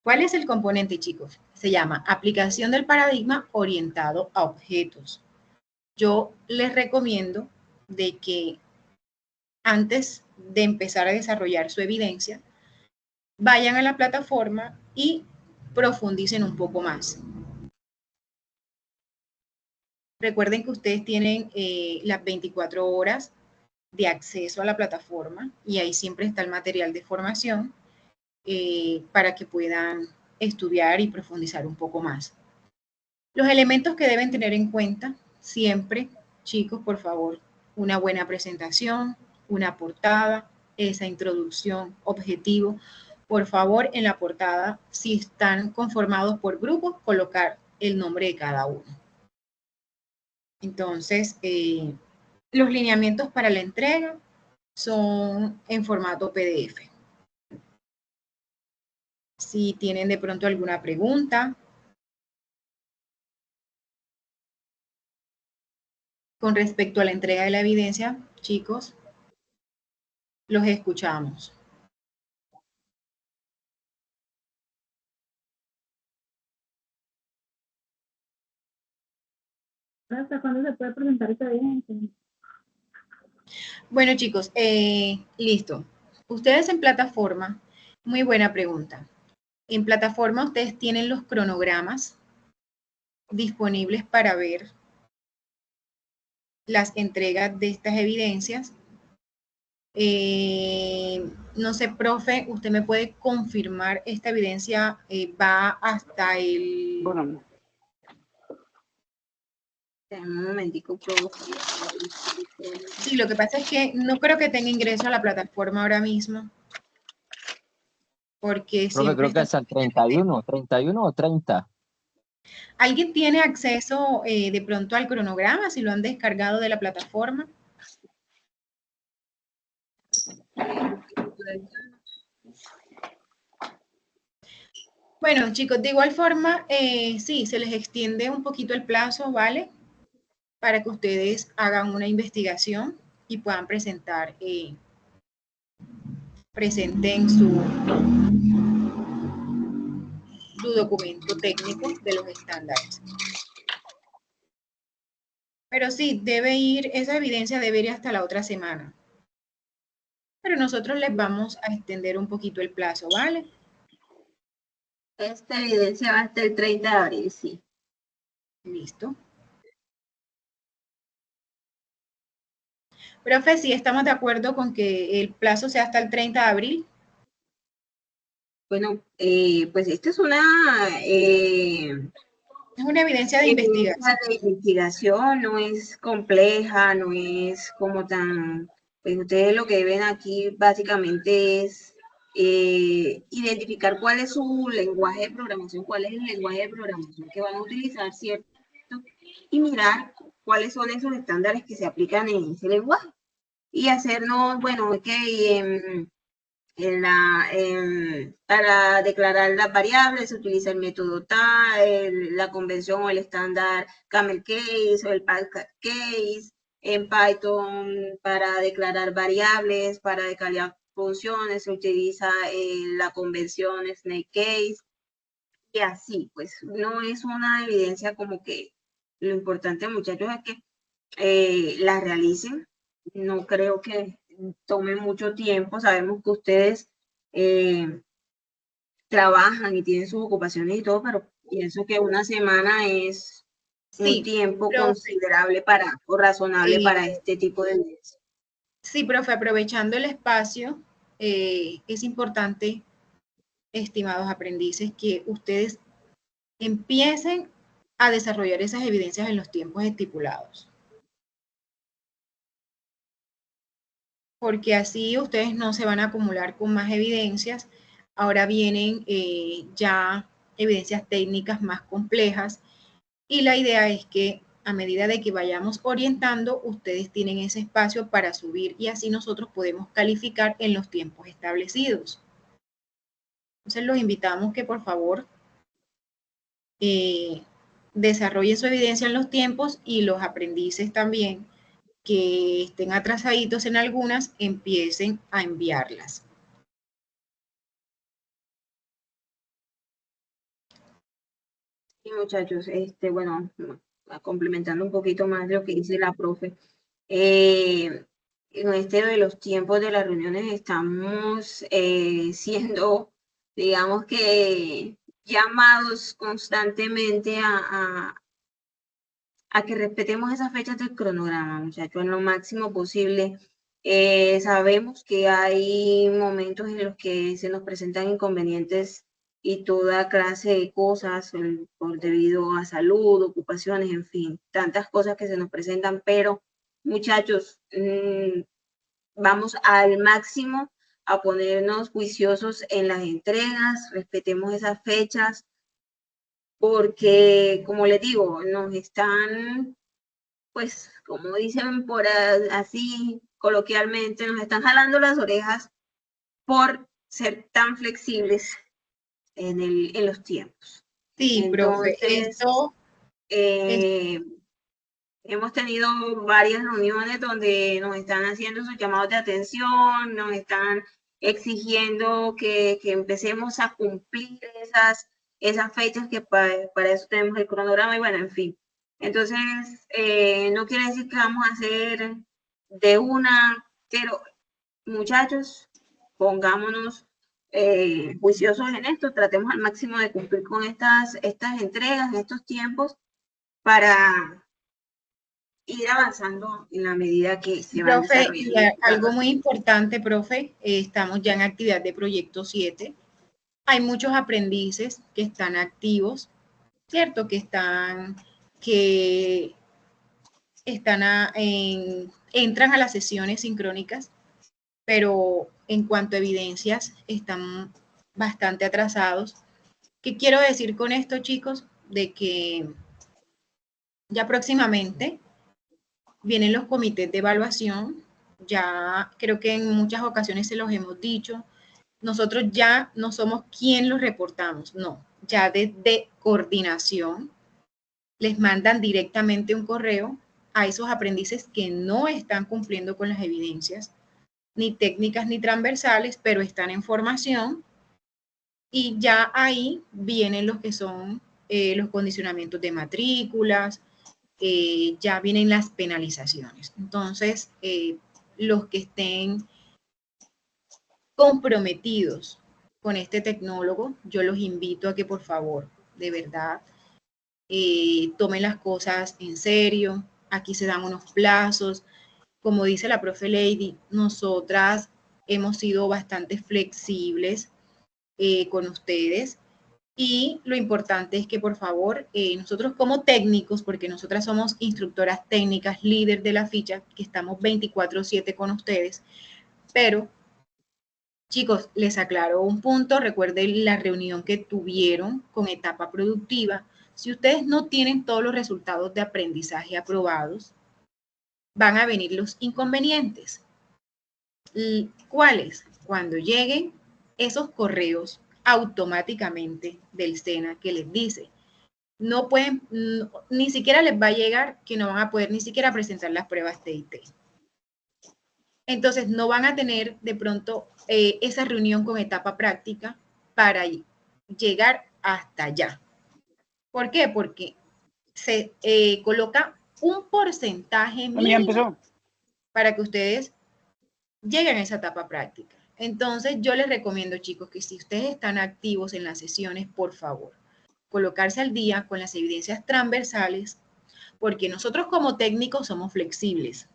¿Cuál es el componente, chicos? Se llama aplicación del paradigma orientado a objetos. Yo les recomiendo de que antes de empezar a desarrollar su evidencia, vayan a la plataforma y profundicen un poco más. Recuerden que ustedes tienen las 24 horas de acceso a la plataforma y ahí siempre está el material de formación para que puedan estudiar y profundizar un poco más. Los elementos que deben tener en cuenta siempre, chicos, por favor, una buena presentación, una portada, esa introducción, objetivo. Por favor, en la portada, si están conformados por grupos, colocar el nombre de cada uno. Entonces, los lineamientos para la entrega son en formato PDF. Si tienen de pronto alguna pregunta con respecto a la entrega de la evidencia, chicos, los escuchamos. ¿Hasta cuándo se puede presentar esta evidencia? Bueno, chicos, listo. Ustedes en plataforma, muy buena pregunta. En plataforma ustedes tienen los cronogramas disponibles para ver las entregas de estas evidencias. No sé, profe, ¿usted me puede confirmar esta evidencia va hasta el... Bueno, un momentico, profe. Sí, lo que pasa es que no creo que tenga ingreso a la plataforma ahora mismo. Porque Profe, creo que hasta el 31 o 30. ¿Alguien tiene acceso de pronto al cronograma si lo han descargado de la plataforma? Bueno, chicos, de igual forma, sí, se les extiende un poquito el plazo, ¿vale? Para que ustedes hagan una investigación y puedan presentar, presenten su documento técnico de los estándares. Pero sí, esa evidencia debe ir hasta la otra semana. Pero nosotros les vamos a extender un poquito el plazo, ¿vale? Esta evidencia va hasta el 30 de abril, sí. Listo. Profe, sí estamos de acuerdo con que el plazo sea hasta el 30 de abril. Bueno, pues esta es una evidencia de investigación. De investigación, no es compleja, no es como tan... Pues ustedes lo que ven aquí básicamente es identificar cuál es su lenguaje de programación, cuál es el lenguaje de programación que van a utilizar, ¿cierto? Y mirar cuáles son esos estándares que se aplican en ese lenguaje. Y hacernos, bueno, para declarar las variables se utiliza el método TAL, la convención o el estándar camel case o el Pascal case. En Python, para declarar variables, para funciones, se utiliza la convención Snake Case, y así, pues no es una evidencia como que lo importante, muchachos, es que la realicen. No creo que tome mucho tiempo. Sabemos que ustedes trabajan y tienen sus ocupaciones y todo, pero pienso que una semana es un Sí, tiempo profe, considerable o razonable para este tipo de evidencia. sí, profe, aprovechando el espacio, es importante, estimados aprendices, que ustedes empiecen a desarrollar esas evidencias en los tiempos estipulados. Porque así ustedes no se van a acumular con más evidencias. Ahora vienen ya evidencias técnicas más complejas y la idea es que a medida de que vayamos orientando, ustedes tienen ese espacio para subir y así nosotros podemos calificar en los tiempos establecidos. Entonces los invitamos que por favor desarrollen su evidencia en los tiempos y los aprendices también que estén atrasaditos en algunas empiecen a enviarlas. Sí, muchachos, bueno, complementando un poquito más lo que dice la profe, en de los tiempos de las reuniones estamos siendo, digamos que, llamados constantemente a que respetemos esas fechas del cronograma, muchachos, en lo máximo posible. Sabemos que hay momentos en los que se nos presentan inconvenientes y toda clase de cosas por debido a salud, ocupaciones, en fin, tantas cosas que se nos presentan, pero muchachos, vamos al máximo a ponernos juiciosos en las entregas, respetemos esas fechas, porque, como les digo, nos están, pues, como dicen por así coloquialmente, nos están jalando las orejas por ser tan flexibles en los tiempos. Sí, profe, Entonces, hemos tenido varias reuniones donde nos están haciendo sus llamados de atención, nos están exigiendo que empecemos a cumplir esas fechas que para eso tenemos el cronograma y bueno, en fin. Entonces, no quiere decir que vamos a hacer de una, pero muchachos, pongámonos juiciosos en esto, tratemos al máximo de cumplir con estas entregas, estos tiempos para ir avanzando en la medida que se van profe, y desarrollando. algo muy importante, profe, estamos ya en actividad de proyecto 7. Hay muchos aprendices que están activos, ¿cierto? Que entran a las sesiones sincrónicas, pero en cuanto a evidencias están bastante atrasados. ¿Qué quiero decir con esto, chicos? De que ya próximamente vienen los comités de evaluación, ya creo que en muchas ocasiones se los hemos dicho, nosotros ya no somos quien los reportamos, no, ya desde coordinación les mandan directamente un correo a esos aprendices que no están cumpliendo con las evidencias, ni técnicas ni transversales, pero están en formación y ya ahí vienen los que son los condicionamientos de matrículas, ya vienen las penalizaciones. Entonces, los que estén comprometidos con este tecnólogo, yo los invito a que por favor, de verdad, tomen las cosas en serio. Aquí se dan unos plazos. Como dice la profe Lady, nosotras hemos sido bastante flexibles con ustedes. Y lo importante es que, por favor, nosotros como técnicos, porque nosotras somos instructoras técnicas, líder de la ficha, que estamos 24/7 con ustedes, pero, chicos, les aclaro un punto, recuerden la reunión que tuvieron con etapa productiva. Si ustedes no tienen todos los resultados de aprendizaje aprobados, van a venir los inconvenientes. ¿Cuáles? Cuando lleguen esos correos automáticamente del SENA que les dice, no pueden, ni siquiera les va a llegar que no van a poder ni siquiera presentar las pruebas TIT. Entonces, no van a tener de pronto esa reunión con etapa práctica para llegar hasta allá. ¿Por qué? Porque se coloca un porcentaje mínimo para que ustedes lleguen a esa etapa práctica. Entonces, yo les recomiendo, chicos, que si ustedes están activos en las sesiones, por favor, colocarse al día con las evidencias transversales, porque nosotros como técnicos somos flexibles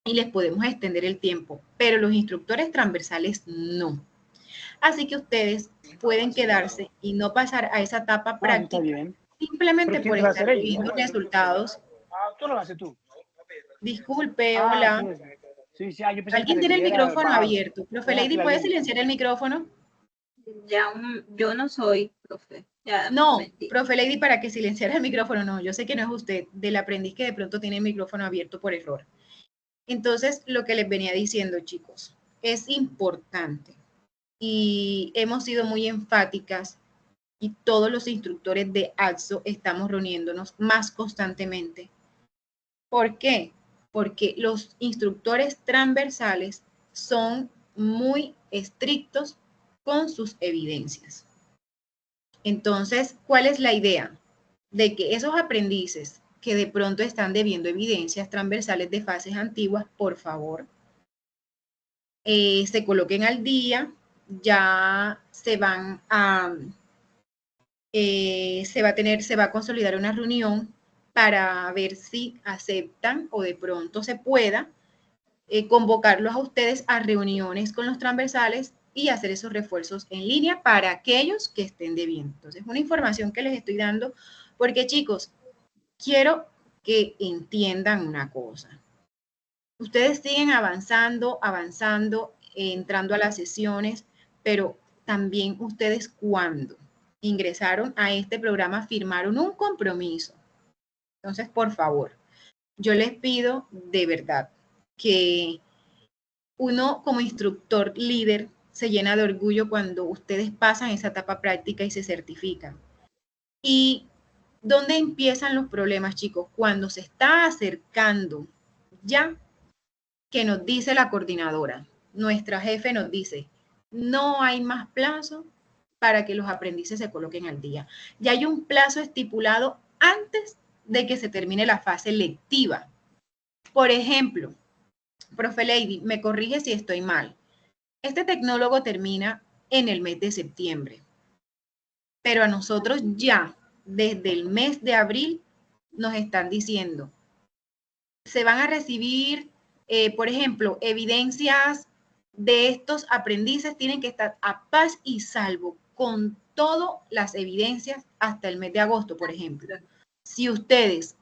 y les podemos extender el tiempo, pero los instructores transversales no. Así que ustedes pueden quedarse y no pasar a esa etapa práctica simplemente por estar viendo resultados. Tú lo haces tú. Disculpe, hola. Sí, yo pensé ¿Alguien tiene el micrófono abierto? Profe Lady, ¿puede silenciar el micrófono? Yo no soy profe. No, profe Lady, para que silenciara el micrófono, no, yo sé que no es usted, del aprendiz que de pronto tiene el micrófono abierto por error. Entonces, lo que les venía diciendo, chicos, es importante y hemos sido muy enfáticas y todos los instructores de AXO estamos reuniéndonos más constantemente. ¿Por qué? Porque los instructores transversales son muy estrictos con sus evidencias. Entonces, ¿cuál es la idea? De que esos aprendices que de pronto están debiendo evidencias transversales de fases antiguas, por favor, se coloquen al día, ya se van a, se va a consolidar una reunión para ver si aceptan o de pronto se pueda convocarlos a ustedes a reuniones con los transversales y hacer esos refuerzos en línea para aquellos que estén debiendo. Entonces, una información que les estoy dando, porque chicos, quiero que entiendan una cosa. Ustedes siguen avanzando, entrando a las sesiones, pero también ustedes cuando ingresaron a este programa firmaron un compromiso. Entonces, por favor, yo les pido de verdad que uno como instructor líder se llena de orgullo cuando ustedes pasan esa etapa práctica y se certifican. ¿Y dónde empiezan los problemas, chicos? Cuando se está acercando ya que nos dice la coordinadora, nuestra jefe nos dice, no hay más plazo para que los aprendices se coloquen al día. Ya hay un plazo estipulado antes de que se termine la fase lectiva. Por ejemplo, profe Lady, me corrige si estoy mal. Este tecnólogo termina en el mes de septiembre, pero a nosotros ya desde el mes de abril nos están diciendo, se van a recibir, por ejemplo, evidencias de estos aprendices, tienen que estar a paz y salvo con todas las evidencias hasta el mes de agosto, por ejemplo. Si ustedes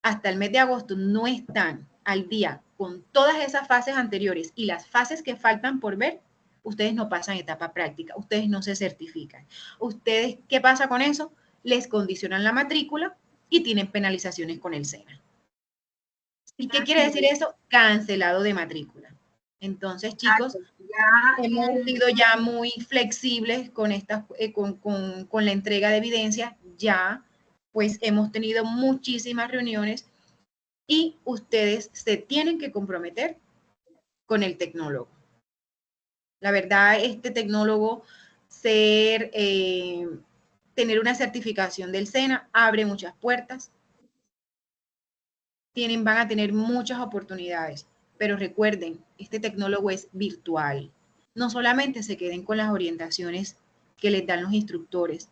hasta el mes de agosto no están al día con todas esas fases anteriores y las fases que faltan por ver, ustedes no pasan etapa práctica, ustedes no se certifican. Ustedes, ¿qué pasa con eso? Les condicionan la matrícula y tienen penalizaciones con el SENA. ¿Y qué quiere decir eso? Cancelado de matrícula. Entonces, chicos, hemos sido ya muy flexibles con, con la entrega de evidencia. Ya, pues, hemos tenido muchísimas reuniones y ustedes se tienen que comprometer con el tecnólogo. La verdad, este tecnólogo, tener una certificación del SENA abre muchas puertas. Van a tener muchas oportunidades, pero recuerden, este tecnólogo es virtual. No solamente se queden con las orientaciones que les dan los instructores,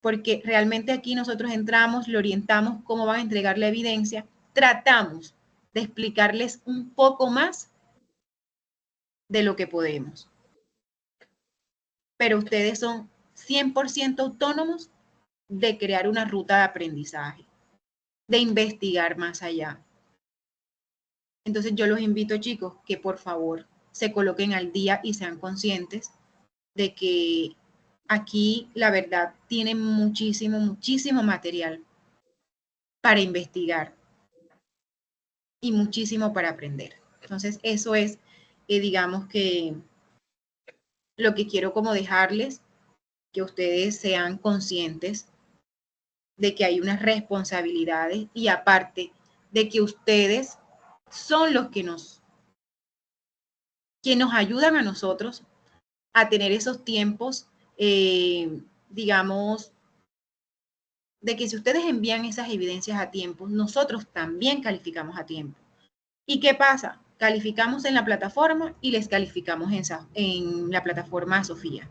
porque realmente aquí nosotros entramos, le orientamos cómo van a entregar la evidencia, tratamos de explicarles un poco más de lo que podemos. Pero ustedes son 100% autónomos de crear una ruta de aprendizaje, de investigar más allá. Entonces yo los invito, chicos, que por favor se coloquen al día y sean conscientes de que aquí la verdad tienen muchísimo material para investigar y muchísimo para aprender. Entonces eso es, digamos que lo que quiero como dejarles, que ustedes sean conscientes de que hay unas responsabilidades y aparte de que ustedes son los que nos que nos ayudan a nosotros a tener esos tiempos, digamos, de que si ustedes envían esas evidencias a tiempo, nosotros también calificamos a tiempo. ¿Y qué pasa? Calificamos en la plataforma y les calificamos en la plataforma Sofía.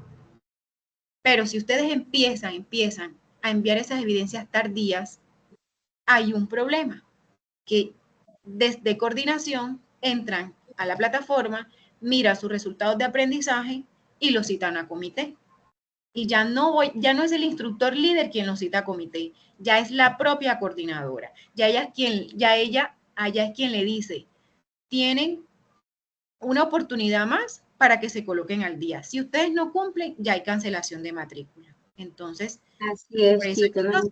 Pero si ustedes empiezan a enviar esas evidencias tardías, hay un problema, que desde coordinación entran a la plataforma, mira sus resultados de aprendizaje y los citan a comité. Y ya no es el instructor líder quien lo cita a comité, ya es la propia coordinadora. Allá es quien le dice, tienen una oportunidad más para que se coloquen al día. Si ustedes no cumplen, ya hay cancelación de matrícula. Entonces, Así es, por eso, chicos, chicos,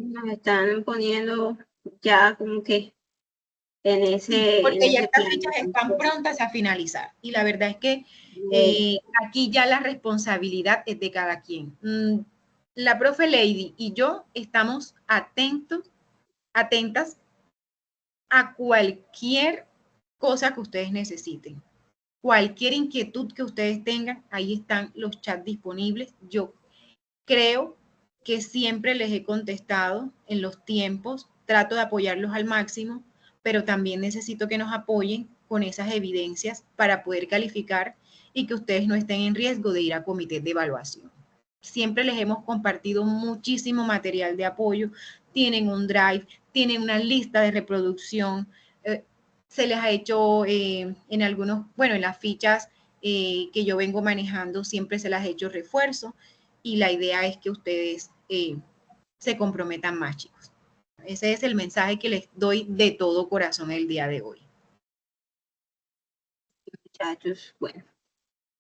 nos están poniendo ya como que en porque ya ese estas plan. fechas están prontas a finalizar. Y la verdad es que aquí ya la responsabilidad es de cada quien. La profe Lady y yo estamos atentas a cualquier cosa que ustedes necesiten. Cualquier inquietud que ustedes tengan, ahí están los chats disponibles. Yo creo que siempre les he contestado en los tiempos, trato de apoyarlos al máximo, pero también necesito que nos apoyen con esas evidencias para poder calificar y que ustedes no estén en riesgo de ir a comités de evaluación. Siempre les hemos compartido muchísimo material de apoyo, tienen un drive, tienen una lista de reproducción, se les ha hecho en algunos, bueno, en las fichas que yo vengo manejando, siempre se las he hecho refuerzo y la idea es que ustedes se comprometan más, chicos. Ese es el mensaje que les doy de todo corazón el día de hoy. Muchachos, bueno,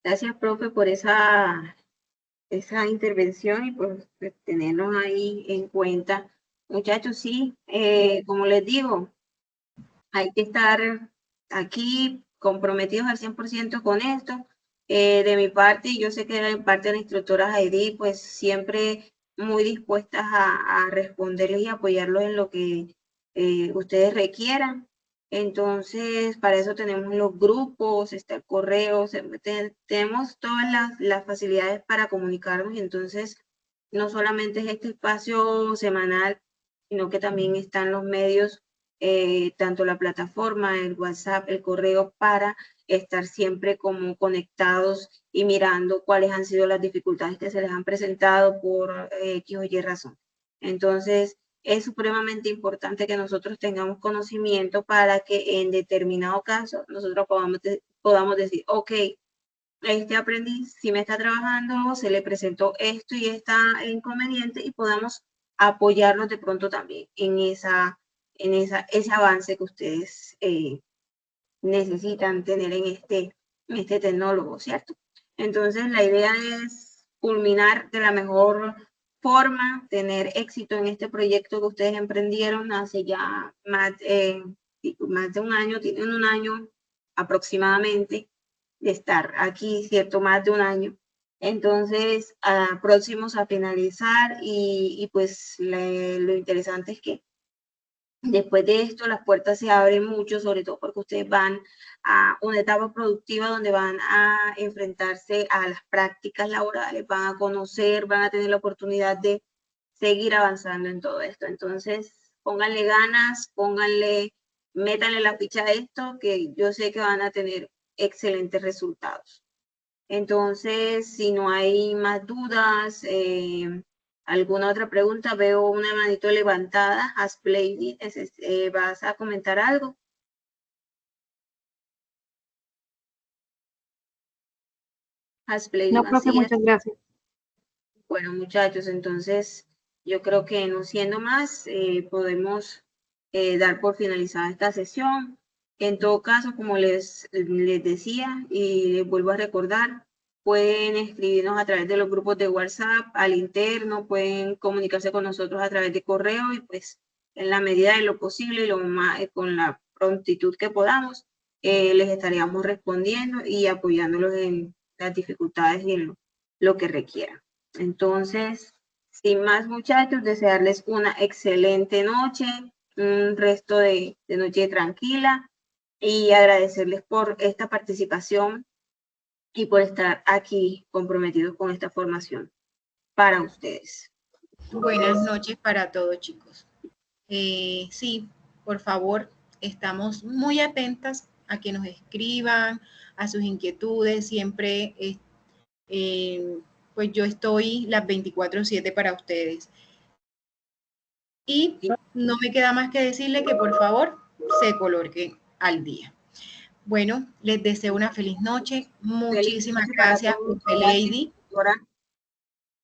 gracias, profe, por esa intervención y por tenernos ahí en cuenta. Muchachos, sí, como les digo, hay que estar aquí comprometidos al 100% con esto. De mi parte, y yo sé que de parte de la instructora Heidi, pues siempre muy dispuestas a responderles y apoyarlos en lo que ustedes requieran. Entonces, para eso tenemos los grupos, está el correo, tenemos todas las facilidades para comunicarnos. Entonces, no solamente es este espacio semanal, sino que también están los medios, tanto la plataforma, el WhatsApp, el correo, para estar siempre como conectados y mirando cuáles han sido las dificultades que se les han presentado por X o Y razón. Entonces, es supremamente importante que nosotros tengamos conocimiento para que en determinado caso nosotros podamos decir, ok, este aprendiz si me está trabajando, se le presentó esto y está inconveniente y podamos apoyarlos de pronto también en ese avance que ustedes necesitan tener en este tecnólogo, ¿cierto? Entonces, la idea es culminar de la mejor forma, tener éxito en este proyecto que ustedes emprendieron hace ya más de un año, tienen un año aproximadamente de estar aquí, ¿cierto? Más de un año. Entonces, próximos a finalizar y pues lo interesante es que después de esto, las puertas se abren mucho, sobre todo porque ustedes van a una etapa productiva donde van a enfrentarse a las prácticas laborales, van a conocer, van a tener la oportunidad de seguir avanzando en todo esto. Entonces, pónganle ganas, métanle la ficha a esto, que yo sé que van a tener excelentes resultados. Entonces, si no hay más dudas, ¿alguna otra pregunta? Veo una manito levantada. Hasplady, ¿vas a comentar algo? Hasplady, No, profe, muchas gracias. Bueno, muchachos, entonces yo creo que no siendo más, podemos dar por finalizada esta sesión. En todo caso, como les decía y les vuelvo a recordar, pueden escribirnos a través de los grupos de WhatsApp al interno, pueden comunicarse con nosotros a través de correo y pues en la medida de lo posible y con la prontitud que podamos, les estaríamos respondiendo y apoyándolos en las dificultades y en lo que requieran. Entonces, sin más, muchachos, desearles una excelente noche, un resto de noche tranquila y agradecerles por esta participación y por estar aquí comprometidos con esta formación para ustedes. Buenas noches para todos, chicos. Sí, por favor, estamos muy atentas a que nos escriban, a sus inquietudes. Siempre, pues yo estoy las 24/7 para ustedes. Y no me queda más que decirle que por favor se coloquen al día. Bueno, les deseo una feliz noche. Muchísimas gracias, profe Lady.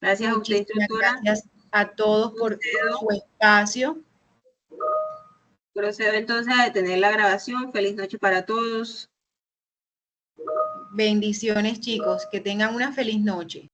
Gracias a usted, Muchísimas instructora. gracias a todos por su espacio. Procedo entonces a detener la grabación. Feliz noche para todos. Bendiciones, chicos. Que tengan una feliz noche.